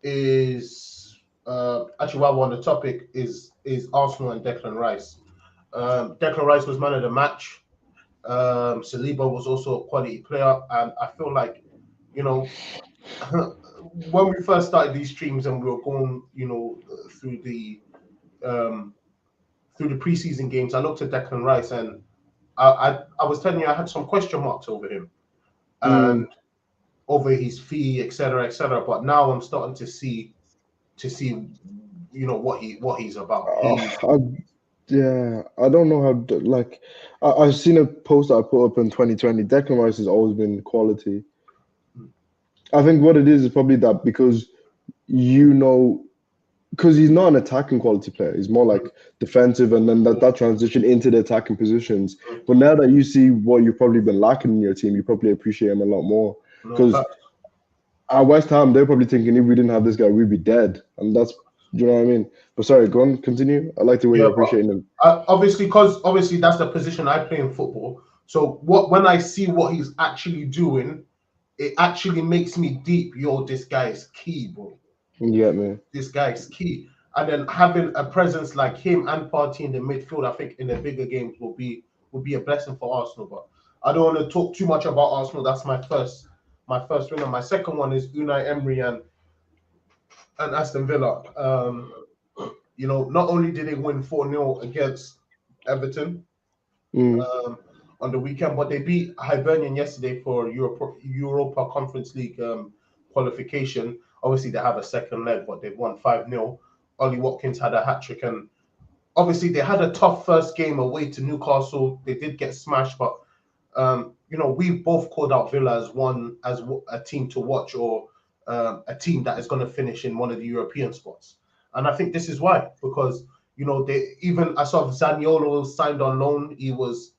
is actually while we're on the topic is Arsenal and Declan Rice. Declan Rice was man of the match. Saliba was also a quality player, and I feel like, when we first started these streams and we were going, through the preseason games, I looked at Declan Rice and I was telling you I had some question marks over him and over his fee, etc., etc. But now I'm starting to see, what he's about. I don't know how. Like, I've seen a post I put up in 2020. Declan Rice has always been quality. I think what it is probably that because he's not an attacking quality player. He's more like defensive, and then that transition into the attacking positions. But now that you see what you've probably been lacking in your team, you probably appreciate him a lot more. Because at West Ham, they're probably thinking if we didn't have this guy, we'd be dead. And that's, do you know what I mean? But sorry, go on, continue. I like the way you're appreciating him. Obviously, that's the position I play in football. So when I see what he's actually doing, it actually makes me deep. Yo, this guy is key, bro. Yeah, man. This guy is key. And then having a presence like him and Partey in the midfield, I think in the bigger games will be a blessing for Arsenal. But I don't want to talk too much about Arsenal. That's my first winner. My second one is Unai Emery and Aston Villa. Not only did they win 4-0 against Everton on the weekend, but they beat Hibernian yesterday for Europa Conference League qualification. Obviously, they have a second leg, but they've won 5-0. Ollie Watkins had a hat-trick, and obviously they had a tough first game away to Newcastle. They did get smashed, but we've both called out Villa as a team to watch, or a team that is going to finish in one of the European spots. And I think this is why, because I saw Zaniolo signed on loan. He was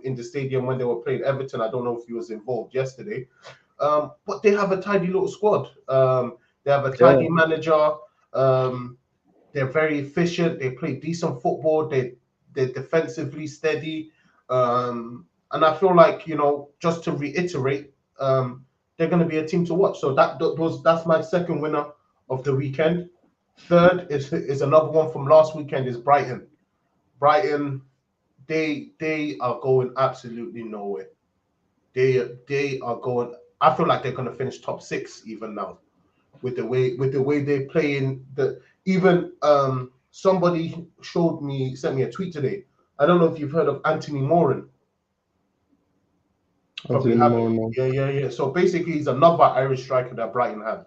in the stadium when they were playing Everton. I don't know if he was involved yesterday, but they have a tidy little squad. They have a tidy manager. They're very efficient. They play decent football. They're defensively steady. And I feel like, just to reiterate, they're going to be a team to watch. So that's my second winner of the weekend. Third is another one from last weekend, is Brighton. Brighton, they are going absolutely nowhere. They are going. I feel like they're going to finish top 6 even now, with the way they're playing. Somebody sent me a tweet today. I don't know if you've heard of Anthony Moran. Probably haven't. Yeah. So basically, he's another Irish striker that Brighton have.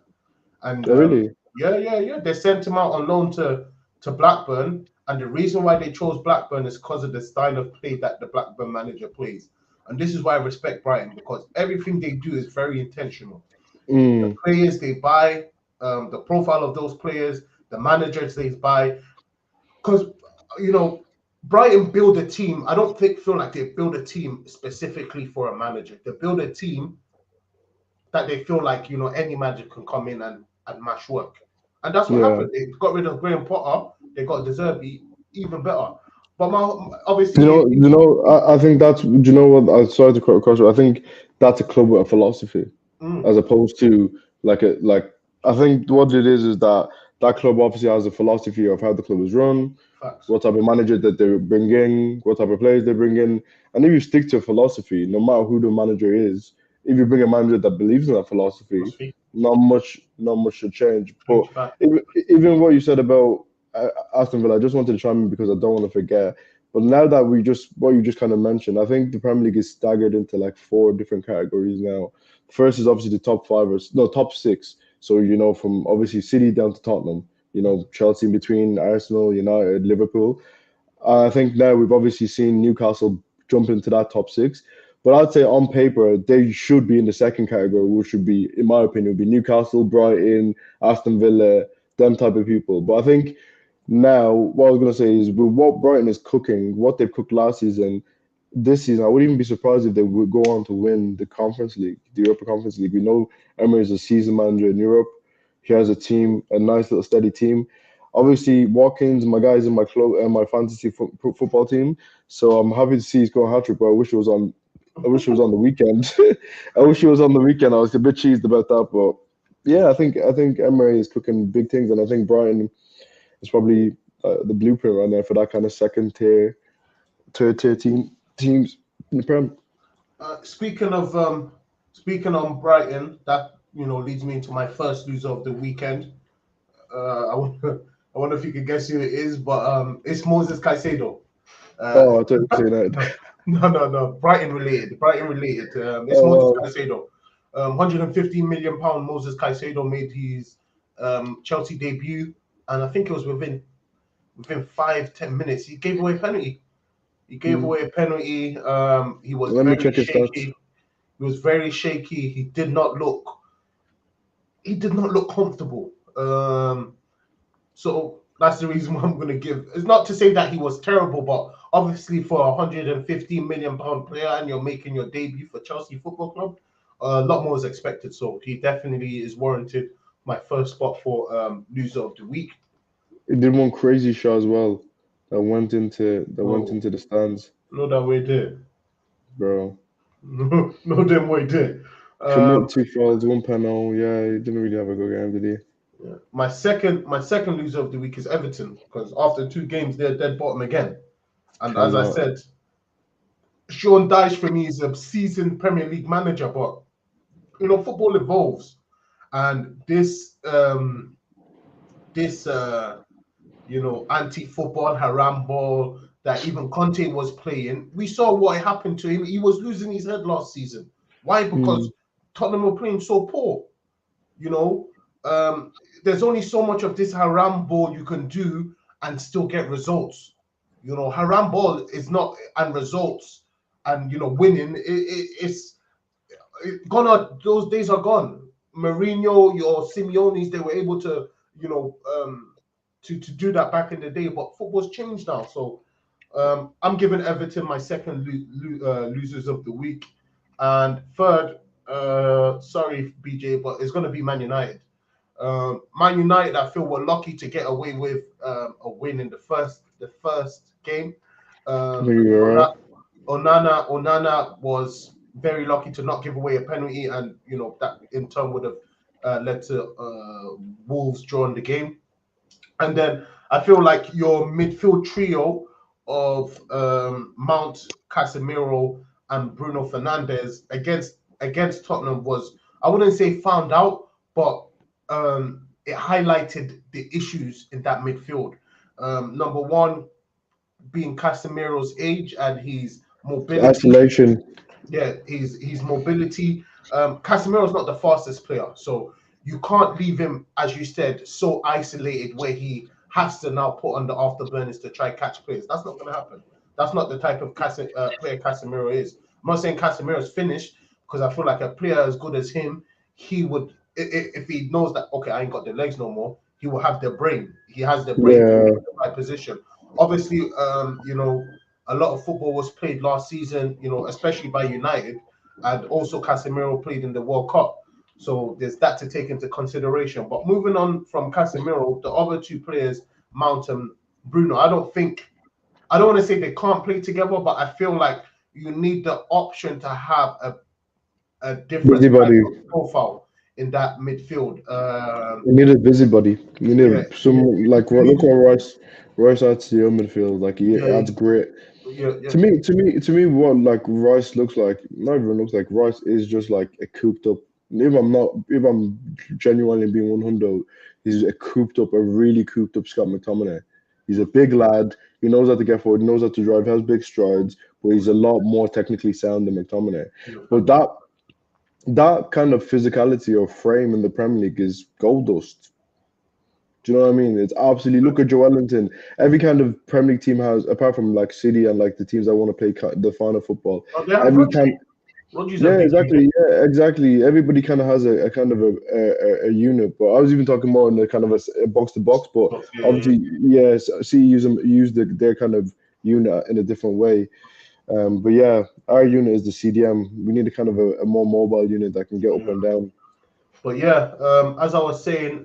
And really? Yeah. They sent him out on loan to Blackburn, and the reason why they chose Blackburn is because of the style of play that the Blackburn manager plays. And this is why I respect Brighton, because everything they do is very intentional. The players they buy, the profile of those players, the managers they buy, because Brighton build a team. I don't feel like they build a team specifically for a manager. They build a team that they feel like any manager can come in and mash work. And that's what happened. They got rid of Graham Potter. They got De Zerbi, even better. But obviously, I think that's, what, I'm sorry to cut across, I think that's a club with a philosophy, as opposed to I think what it is that club obviously has a philosophy of how the club is run, facts. what type of manager that they bring in, what type of players they bring in. And if you stick to a philosophy, no matter who the manager is, if you bring a manager that believes in that philosophy, not much should change. But even what you said about Aston Villa, I just wanted to chime in because I don't want to forget. But now that what you just kind of mentioned, I think the Premier League is staggered into like 4 different categories now. First is obviously the top 6. So, from obviously City down to Tottenham, Chelsea in between, Arsenal, United, Liverpool. I think now we've obviously seen Newcastle jump into that top 6. But I'd say on paper, they should be in the second category, which would be, in my opinion, would be Newcastle, Brighton, Aston Villa, them type of people. But I think now, what I was going to say is, with what Brighton is cooking, what they cooked last season, this season, I wouldn't even be surprised if they would go on to win the Conference League, the Europa Conference League. We know Emery is a seasoned manager in Europe. He has a team, a nice little steady team. Obviously, Watkins, my guys in my club and my fantasy football team. So I'm happy to see he's got a hat trick, but I wish it was on the weekend. I wish he was on the weekend. I was a bit cheesed about that, but yeah, I think Emery is cooking big things, and I think Brighton is probably the blueprint right there for that kind of second tier, third tier teams in the Prem. Speaking on Brighton, that leads me into my first loser of the weekend. I wonder if you could guess who it is, but it's Moses Caicedo. I thought you were saying that. No. Brighton related. It's Moses Caicedo. 115 million pound. Moses Caicedo made his Chelsea debut, and I think it was within 5-10 minutes he gave away a penalty. He was very shaky. He was very shaky. He did not look comfortable. So that's the reason why I'm going to give. It's not to say that he was terrible, but obviously for a 115 million pound player and you're making your debut for Chelsea Football Club, a lot more is expected. So he definitely is warranted my first spot for loser of the week. He did one crazy shot as well that went into the stands. No, that way did, bro. No, damn way did. Commit 2 fouls, 1 penalty. Yeah, he didn't really have a good game, did he? Yeah. My second loser of the week is Everton, because after 2 games they're dead bottom again. And as I said, Sean Dyche for me is a seasoned Premier League manager, but football evolves, and this anti-football haram ball that even Conte was playing, we saw what happened to him. He was losing his head last season. Why? Because Tottenham were playing so poor. There's only so much of this haram ball you can do and still get results. Haram ball is not, and results and winning. It's gone. Those days are gone. Mourinho, your Simeones, they were able to to do that back in the day, but football's changed now. So I'm giving Everton my second losers of the week, and third, sorry BJ, but it's going to be Man United. Man United, I feel, were lucky to get away with a win in the first game. Onana was very lucky to not give away a penalty, and that in turn would have led to Wolves drawing the game. And then I feel like your midfield trio of Mount, Casemiro, and Bruno Fernandes against Tottenham was, I wouldn't say found out, but it highlighted the issues in that midfield. Number one being Casemiro's age and his mobility. Isolation. Yeah, his mobility. Casemiro's not the fastest player, so you can't leave him, as you said, so isolated where he has to now put on the afterburners to try catch players. That's not going to happen. That's not the type of player Casemiro is. I'm not saying Casemiro's finished, because I feel like a player as good as him, he would, if he knows that, okay, I ain't got the legs no more, he will have the brain. He has the brain to be in the right position. Obviously, a lot of football was played last season, especially by United, and also Casemiro played in the World Cup. So there's that to take into consideration. But moving on from Casemiro, the other two players, Mount and Bruno, I don't want to say they can't play together, but I feel like you need the option to have a different Busybody. profile in that midfield. You need a busybody. You need someone like look what Rice adds to your midfield. Like he adds grit. To me, what like Rice looks like, not even looks like, Rice is just like a cooped up. If I'm genuinely being 100, he's a really cooped up Scott McTominay. He's a big lad. He knows how to get forward. He knows how to drive. Has big strides, but he's a lot more technically sound than McTominay. But that kind of physicality or frame in the Premier League is gold dust. Do you know what I mean? It's absolutely, look at Joelinton. Every kind of Premier League team has, apart from like City and like the teams that want to play the final football. Every kind, exactly. Everybody kind of has a kind of a unit. But I was even talking more in the kind of a box to box. But obviously, yes, City use their kind of unit in a different way. But yeah, our unit is the CDM. We need a kind of a more mobile unit that can get up and down. But yeah, as I was saying,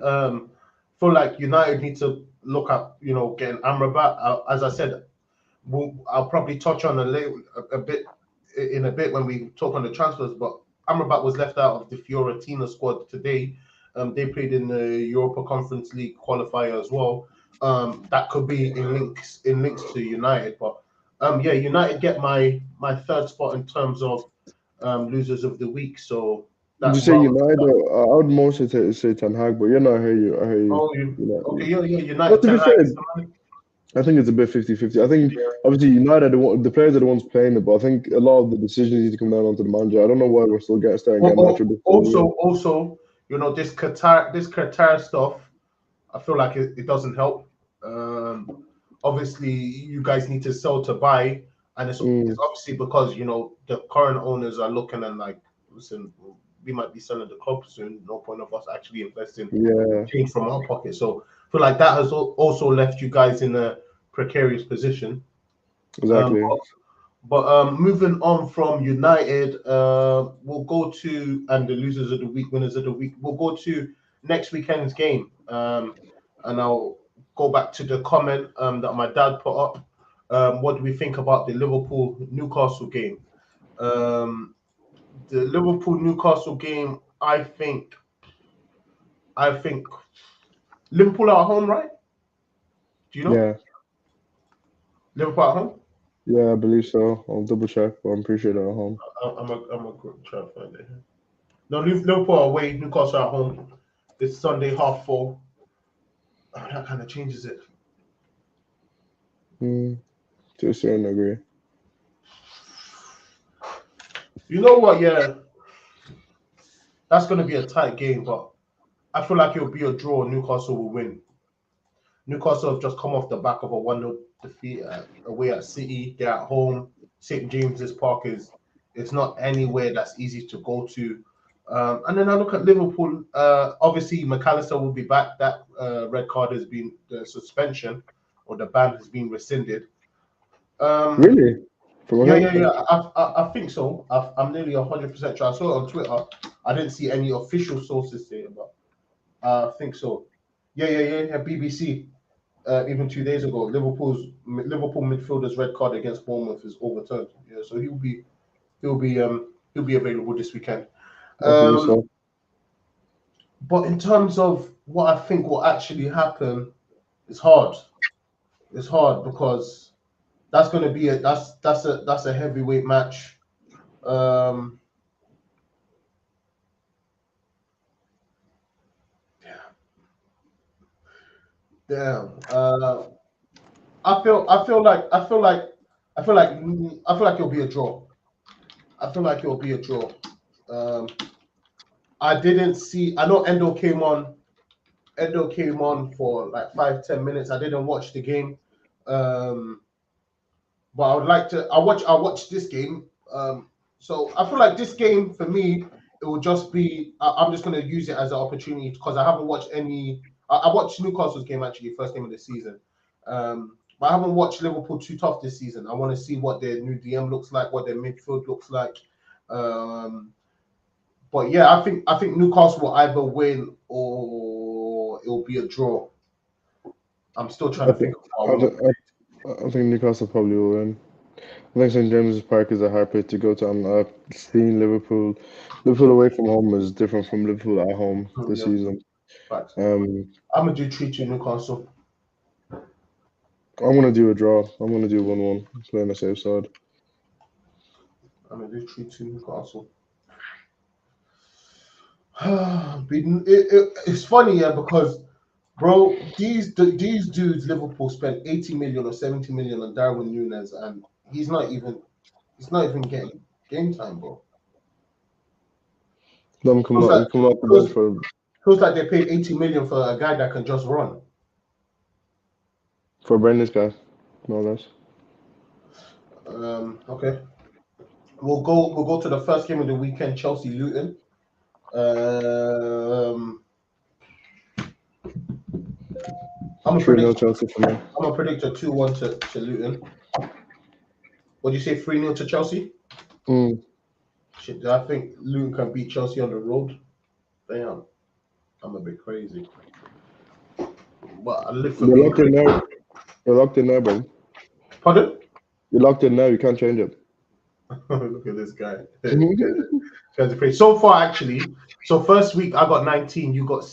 feel like United need to look at, getting Amrabat. As I said, I'll probably touch on a bit when we talk on the transfers. But Amrabat was left out of the Fiorentina squad today. They played in the Europa Conference League qualifier as well. That could be in links to United. But United get my third spot in terms of losers of the week. So. Did you say United? I would mostly say Ten Hag, but I hear you. Oh, United. To be fair, I think it's a bit 50-50. I think obviously United, the players are the ones playing it, but I think a lot of the decisions need to come down onto the manager. I don't know why we're still starting getting matches. Also, this Qatar stuff, I feel like it doesn't help. Obviously, you guys need to sell to buy, and it's obviously because the current owners are looking and like, listen, we might be selling the club soon. No point of us actually investing change from our pocket. So I feel like that has also left you guys in a precarious position. Exactly. But moving on from United, we'll go to the losers of the week, winners of the week. We'll go to next weekend's game, and I'll go back to the comment that my dad put up. What do we think about the Liverpool-Newcastle game? The Liverpool-Newcastle game, I think Liverpool are at home, right? Do you know? Yeah. Liverpool at home? Yeah, I believe so. I'll double check, but I'm pretty sure they're at home. I'm a try to find it here. No, Liverpool are away, Newcastle at home. It's Sunday 4:30. Oh, that kind of changes it. To a certain degree. You know what? Yeah, that's going to be a tight game, but I feel like it'll be a draw. Newcastle will win. Newcastle have just come off the back of a 1-0 defeat away at City. They're at home. St. James's Park it's not anywhere that's easy to go to. And then I look at Liverpool. Obviously, McAllister will be back. That red card has been the suspension or the ban has been rescinded. Really? I think so. I'm nearly 100% sure. I saw it on Twitter. I didn't see any official sources say it, but I think so. Yeah. BBC. Even 2 days ago, Liverpool midfielder's red card against Bournemouth is overturned. Yeah, so he'll be available this weekend. But in terms of what I think will actually happen, it's hard. It's hard because that's going to be that's a heavyweight match. Damn. I feel like it'll be a draw. I feel like it'll be a draw. I didn't see. I know Endo came on for like 5-10 minutes. I didn't watch the game, but I would like to. I watch this game. So I feel like this game for me, it will just be. I'm just going to use it as an opportunity because I haven't watched any. I watched Newcastle's game actually, first game of the season. But I haven't watched Liverpool too tough this season. I want to see what their new DM looks like, what their midfield looks like. But yeah, I think Newcastle will either win or it'll be a draw. I'm still trying to think of how I, think- I think Newcastle probably will win. I think St James's Park is a hard place to go to, and I've seen Liverpool away from home is different from Liverpool at home this yeah, season. facts. Um, I'm gonna do 3-2 Newcastle. I'm gonna do a draw. I'm gonna do 1-1. Play on the safe side. I'm gonna do 3-2 Newcastle. It's funny, yeah, because bro, these dudes, Liverpool spent 80 million or 70 million on Darwin Núñez, and he's not even getting game time, bro. Them Feels like coming out the bench feels, for feels like they paid 80 million for a guy that can just run. Brendan's guy, no less. Okay. We'll go to the first game of the weekend, Chelsea Luton. I'm 3-0 Chelsea for me. I'm gonna predict a 2-1 to Luton. What do you say, 3-0 to Chelsea? Shit, do I think Luton can beat Chelsea on the road? Damn, I'm a bit crazy. But I live for You're being locked in crazy. now. You're locked in now, bro. Pardon? You're locked in now. You can't change it. Look at this guy. Guys are crazy. So far, actually, so first week I got 19. You got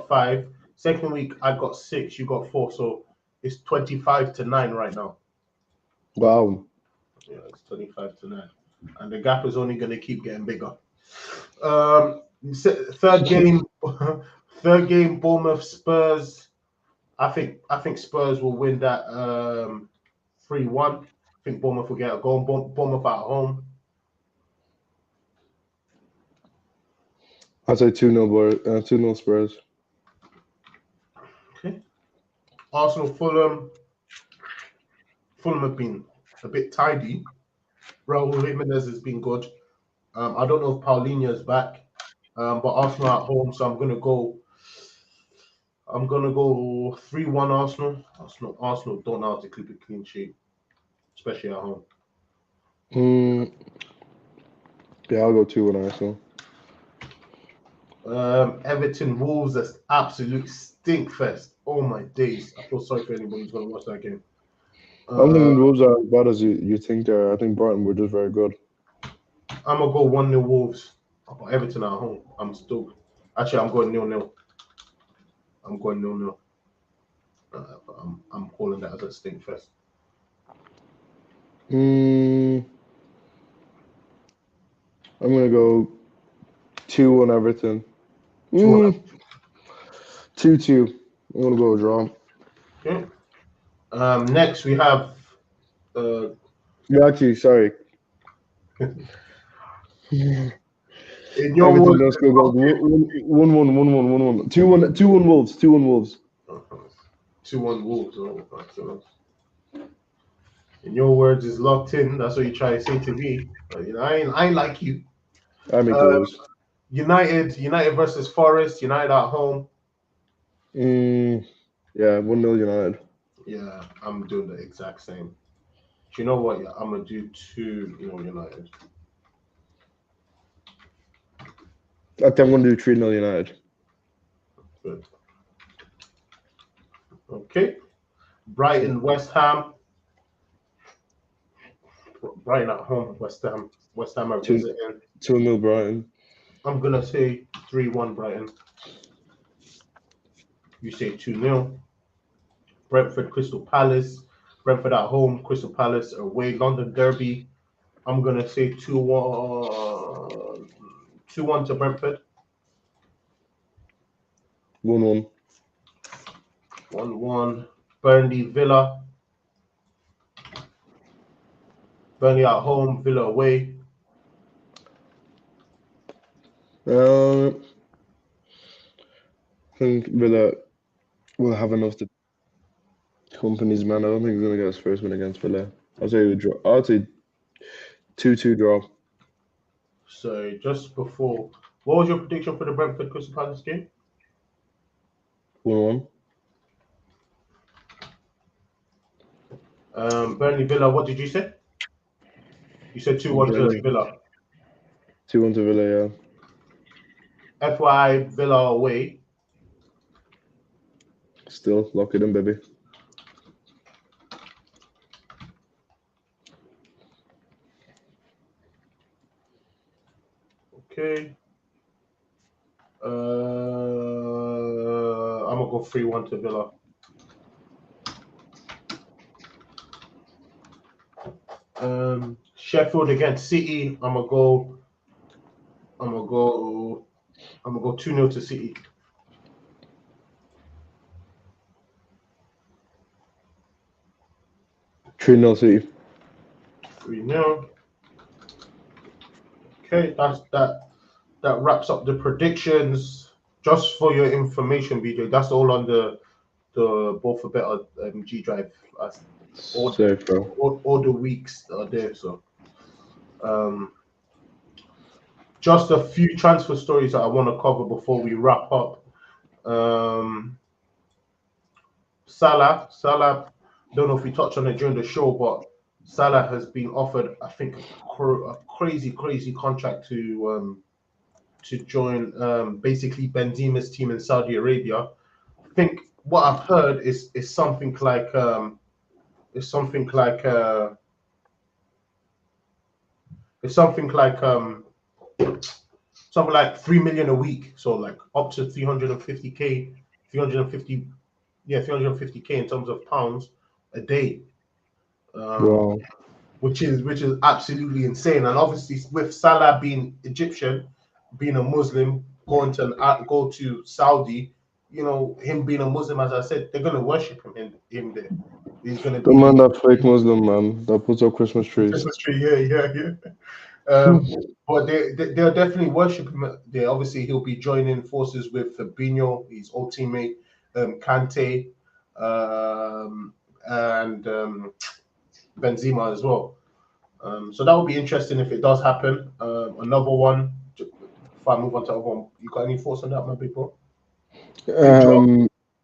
5. Second week I got 6. You got 4. So it's 25-9 right now. Wow. Yeah, it's 25-9, and the gap is only going to keep getting bigger. Third game, Bournemouth Spurs. I think Spurs will win that 3-1. I think Bournemouth will get a goal. Bournemouth at home. I'd say 2-0 2-0 Spurs. Okay. Arsenal Fulham. Fulham have been a bit tidy. Raúl Jimenez has been good. I don't know if Paulinho is back, but Arsenal at home, so I'm gonna go 3-1 Arsenal. Arsenal don't know how to keep a clean sheet, especially at home. Yeah, I'll go 2-1 Arsenal. Everton Wolves, that's absolute stink fest. Oh my days! I feel sorry for anybody who's gonna watch that game. I don't think the Wolves are as bad as you think they are. I think Brighton were just very good. I'm gonna go 1-0 Wolves. I've got Everton at home. I'm going 0-0. I'm going 0-0. I'm calling that as a stink fest. I'm gonna go 2-1 Everton. 2-2. I'm gonna go a draw. Okay. Next we have. Actually, sorry. In your Everton words, no score goals. 1-1, 1-1, 1-1. 2-1 Wolves. 2-1 Wolves. 2-1 Wolves. Oh, in your words, is locked in. That's what you try to say to me. But, I ain't like you. I make the rules. United versus Forest. United at home. Yeah, 1-0 United. Yeah, I'm doing the exact same. Do you know what? Yeah, I'm gonna do 2-0 United. I think I'm gonna do 3-0 United. Good. Okay. Brighton, West Ham. Brighton at home. West Ham. West Ham are visiting. 2-0 Brighton. I'm gonna say 3-1 Brighton. You say 2-0. Brentford, Crystal Palace. Brentford at home, Crystal Palace away. London Derby. I'm gonna say 2-1. 2-1 to Brentford. 1-1. 1-1. Burnley, Villa. Burnley at home, Villa away. I think Villa will have enough to companies, man. I don't think he's gonna get his first win against Villa. I'll say draw. I'll say 2-2 draw. So just before, what was your prediction for the Brentford Crystal Palace game? 1-1. Burnley Villa. What did you say? You said 2-1 to Villa. 2-1 to Villa, yeah. FYI, Villa away. Still, lock it in, baby. Okay. I'm gonna go 3-1 to Villa. Sheffield against City. I'm gonna go 2-0 to City. Three-0 City. 3-0. Okay, that wraps up the predictions. Just for your information, BJ, that's all on the ballforbetter G Drive. Safe, bro. All the weeks are there. So, just a few transfer stories that I want to cover before we wrap up. Salah. Don't know if we touched on it during the show, but Salah has been offered, I think, a crazy contract to join basically Benzema's team in Saudi Arabia. I think what I've heard is something like something like 3 million a week, so like up to 350k in terms of pounds a day. Wow. Which is absolutely insane. And obviously with Salah being Egyptian, being a Muslim, go to Saudi, you know, him being a Muslim, as I said, they're gonna worship him there. He's gonna The be man that fake Muslim man that puts up Christmas trees. Christmas tree, yeah. But they'll definitely worship him there. Obviously, he'll be joining forces with Fabinho, his old teammate, Kante, and Benzema as well. So that would be interesting if it does happen. Another one. Before I move on to other one, you got any thoughts on that, my big bro?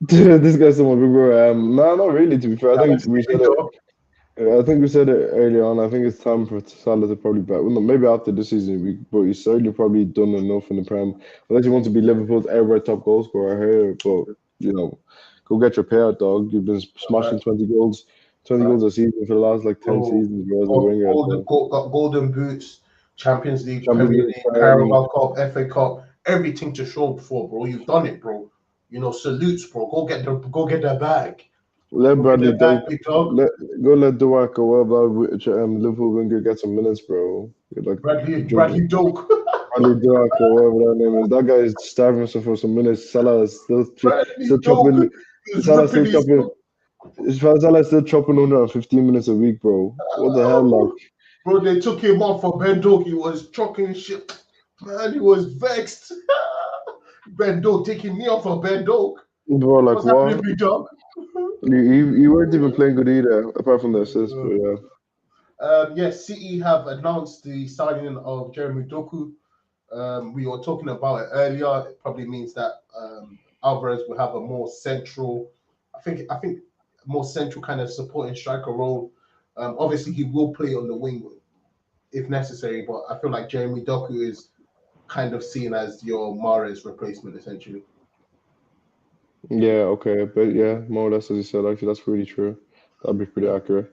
This guy's someone big bro. No, not really. To be fair, I think we said it. I think we said it early on. I think it's time for Salah to probably back. Well, maybe after this season, but he's certainly probably done enough in the Prem. Unless you want to be Liverpool's ever top goal scorer here, but you know, go get your payout, dog. You've been smashing 20 goals a season for the last like 10 seasons, bro. As a winger, got golden boots, Champions League, Premier League, Carabao Cup, FA Cup, everything to show for, bro. You've done it, bro. You know, salutes, bro. Go get the bag. Let Bradley Doak, let Dewar go Liverpool winger get some minutes, bro. Like Bradley Doak. Bradley Doak or whatever that name is. That guy is starving himself for some minutes. Salah is still chopping. Salah is still chopping under 15 minutes a week, bro. What the hell, like? Bro, they took him off for Ben Doak. He was chucking shit. Man, he was vexed. Ben Doak taking me off for Ben Doak. Bro, like what? He weren't even playing good either, apart from the assist. But yes, City have announced the signing of Jeremy Doku. We were talking about it earlier. It probably means that Alvarez will have a more central, I think more central kind of supporting striker role. Obviously, he will play on the wing if necessary, but I feel like Jeremy Doku is kind of seen as your Mahrez replacement, essentially. Yeah, okay, but yeah, more or less as you said, actually, that's pretty true. That'd be pretty accurate.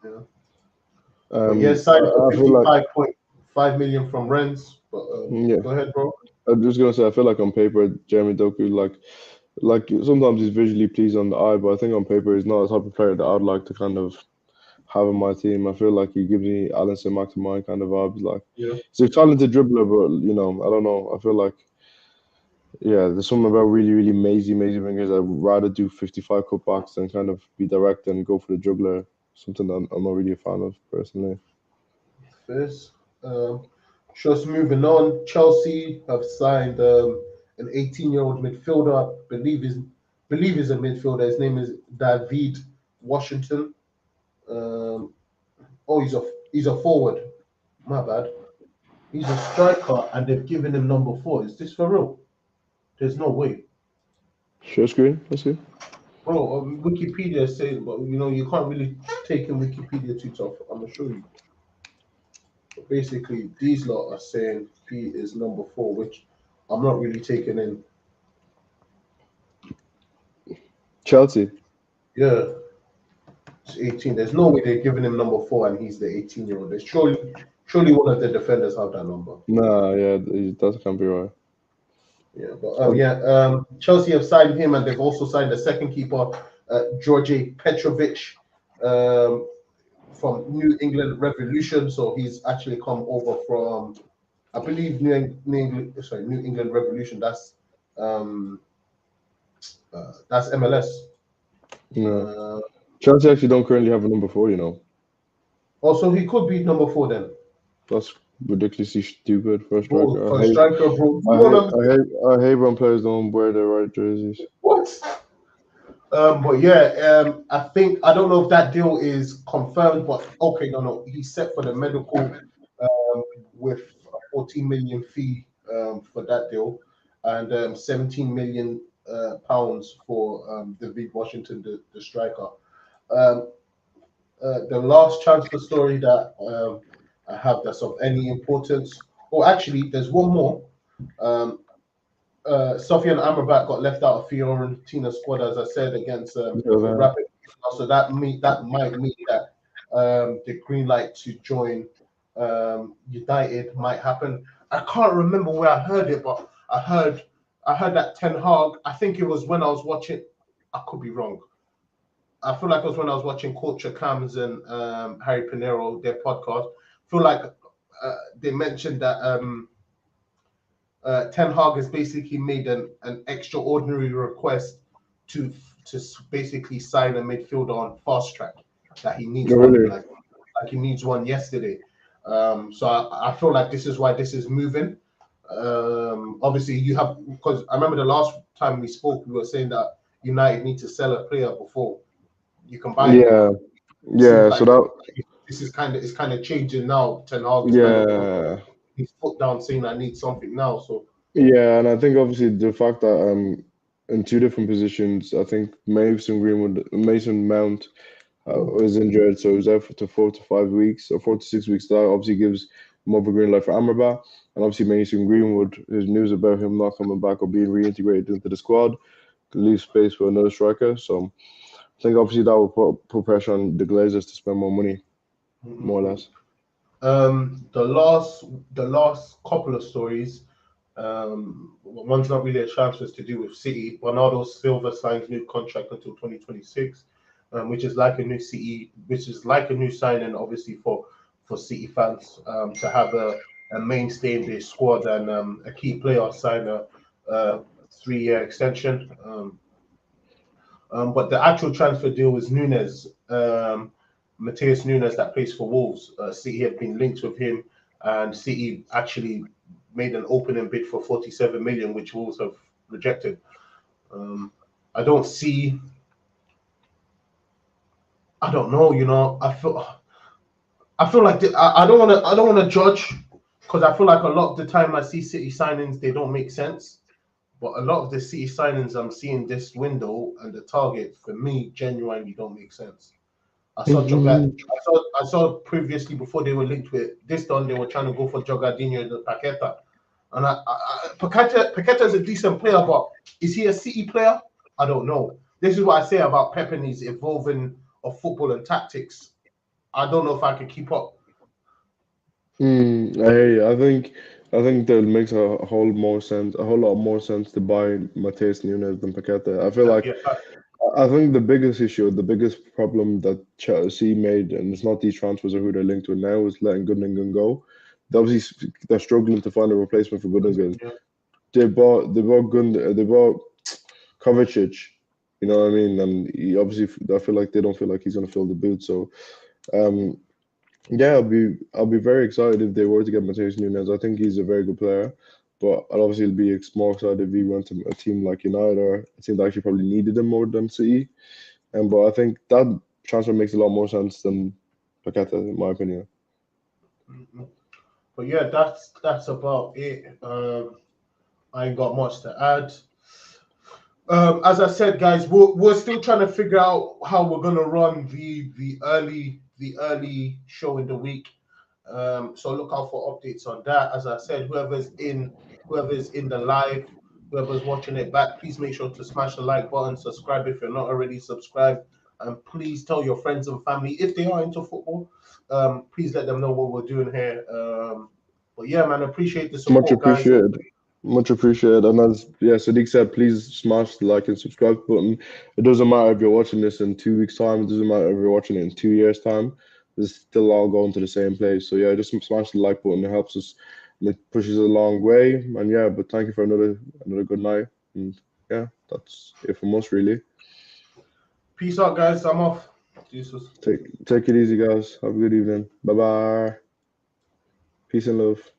Yeah. Yes, signed for 55.5 million from Rennes. But go ahead, bro. I'm just gonna say, I feel like on paper, Jeremy Doku, like sometimes he's visually pleased on the eye, but I think on paper he's not the type of player that I'd like to kind of have on my team. I feel like he gives me Alan Saint-Maximin kind of vibes. Like he's a talented dribbler, but you know, I don't know. I feel like. Yeah, there's something about really mazy wingers. I'd rather do 55 cutbacks than kind of be direct and go for the juggler. Something that I'm not really a fan of personally. First, just moving on. Chelsea have signed an 18-year-old midfielder. Believe is a midfielder. His name is David Washington. He's a forward. My bad. He's a striker, and they've given him number 4. Is this for real? There's no way. Share screen. Let's see. Bro, Wikipedia says, but you know you can't really take in Wikipedia too tough. I'm gonna show you. But basically, these lot are saying he is number 4, which I'm not really taking in. Chelsea. Yeah, it's 18. There's no way they're giving him number 4 and he's the 18-year-old. There's surely one of the defenders have that number. Nah, yeah, that can't be right. Yeah, but Chelsea have signed him, and they've also signed the second keeper, Georgi Petrovic, from New England Revolution. So he's actually come over from, I believe, New England Revolution. That's MLS. Yeah. Chelsea actually don't currently have a number 4, you know. Also, he could be number 4 then. That's ridiculously stupid for a striker. Bro, for a striker, bro. I hate when players don't wear their right jerseys. What? But yeah, I don't know if that deal is confirmed, but okay, no, he's set for the medical with a 14 million fee for that deal, and 17 million pounds for David Washington, the striker. The last transfer story that I have that's of any importance, or actually, there's one more. Sofian Amrabat got left out of Fiorentina squad, as I said, against Rapid. So that might mean that the green light to join United might happen. I can't remember where I heard it, but I heard that Ten Hag. I think it was when I was watching. I could be wrong. I feel like it was when I was watching Culture Cams and Harry Pinero, their podcast. I feel like they mentioned that Ten Hag has basically made an extraordinary request to basically sign a midfielder on fast track that he needs one, like he needs one yesterday. So I feel like this is why this is moving. Obviously, because I remember the last time we spoke, we were saying that United need to sell a player before you can buy him. Yeah. So that this is kind of changing now. Ten Hag yeah. He's put down saying I need something now. So yeah, and I think obviously the fact that in 2 different positions, I think Mason Mount was injured, so he was out for 4 to 5 weeks or 4 to 6 weeks. That obviously gives more of a green light for Amrabat, and obviously Mason Greenwood. His news about him not coming back or being reintegrated into the squad could leave space for another striker. So I think obviously that will put pressure on the Glazers to spend more money, more or less. The last couple of stories, one's not really a transfer, to do with City. Bernardo Silva signs new contract until 2026, which is like a new signing, obviously for City fans to have a mainstay in their squad and a key player sign a 3-year extension. But the actual transfer deal is Nunes. Matheus Nunes, that plays for Wolves. City have been linked with him, and City actually made an opening bid for 47 million, which Wolves have rejected. I don't know. You know, I feel like I don't want to judge, because I feel like a lot of the time I see City signings, they don't make sense. But a lot of the City signings I'm seeing this window and the target, for me, genuinely don't make sense. I saw previously, before they were linked with this done, they were trying to go for Jorginho and Paqueta. And Paqueta is a decent player, but is he a City player? I don't know. This is what I say about Pep and his evolving of football and tactics. I don't know if I can keep up. I think that makes a whole lot more sense to buy Matheus Nunes than Paqueta. I feel like I think the biggest issue, the biggest problem that Chelsea made, and it's not these transfers or who they're linked to now, is letting Gundogan go. They're struggling to find a replacement for Gundogan. Yeah. They bought Kovacic, you know what I mean? And he obviously, I feel like they don't feel like he's going to fill the boot. So, yeah, I'll be very excited if they were to get Matheus Nunes. I think he's a very good player. But I'd obviously be more excited if he went to a team like United, or a team that actually probably needed him more than City. But I think that transfer makes a lot more sense than Paqueta, in my opinion. But yeah, that's about it. I ain't got much to add. As I said, guys, we're still trying to figure out how we're gonna run the early show in the week. So look out for updates on that. As I said, whoever's in whoever's in the live, whoever's watching it back, please make sure to smash the like button, subscribe if you're not already subscribed, and please tell your friends and family if they are into football. Please let them know what we're doing here. But yeah, man, appreciate the Much support, guys. appreciated. Much appreciated. And as Sadiq said, please smash the like and subscribe button. It doesn't matter if you're watching this in 2 weeks' time. It doesn't matter if you're watching it in 2 years' time. It's still all going to the same place. So yeah, just smash the like button. It helps us. And it pushes a long way. And yeah, but thank you for another good night. And yeah, that's it from us really. Peace out, guys. I'm off. Jesus. Take it easy, guys. Have a good evening. Bye bye. Peace and love.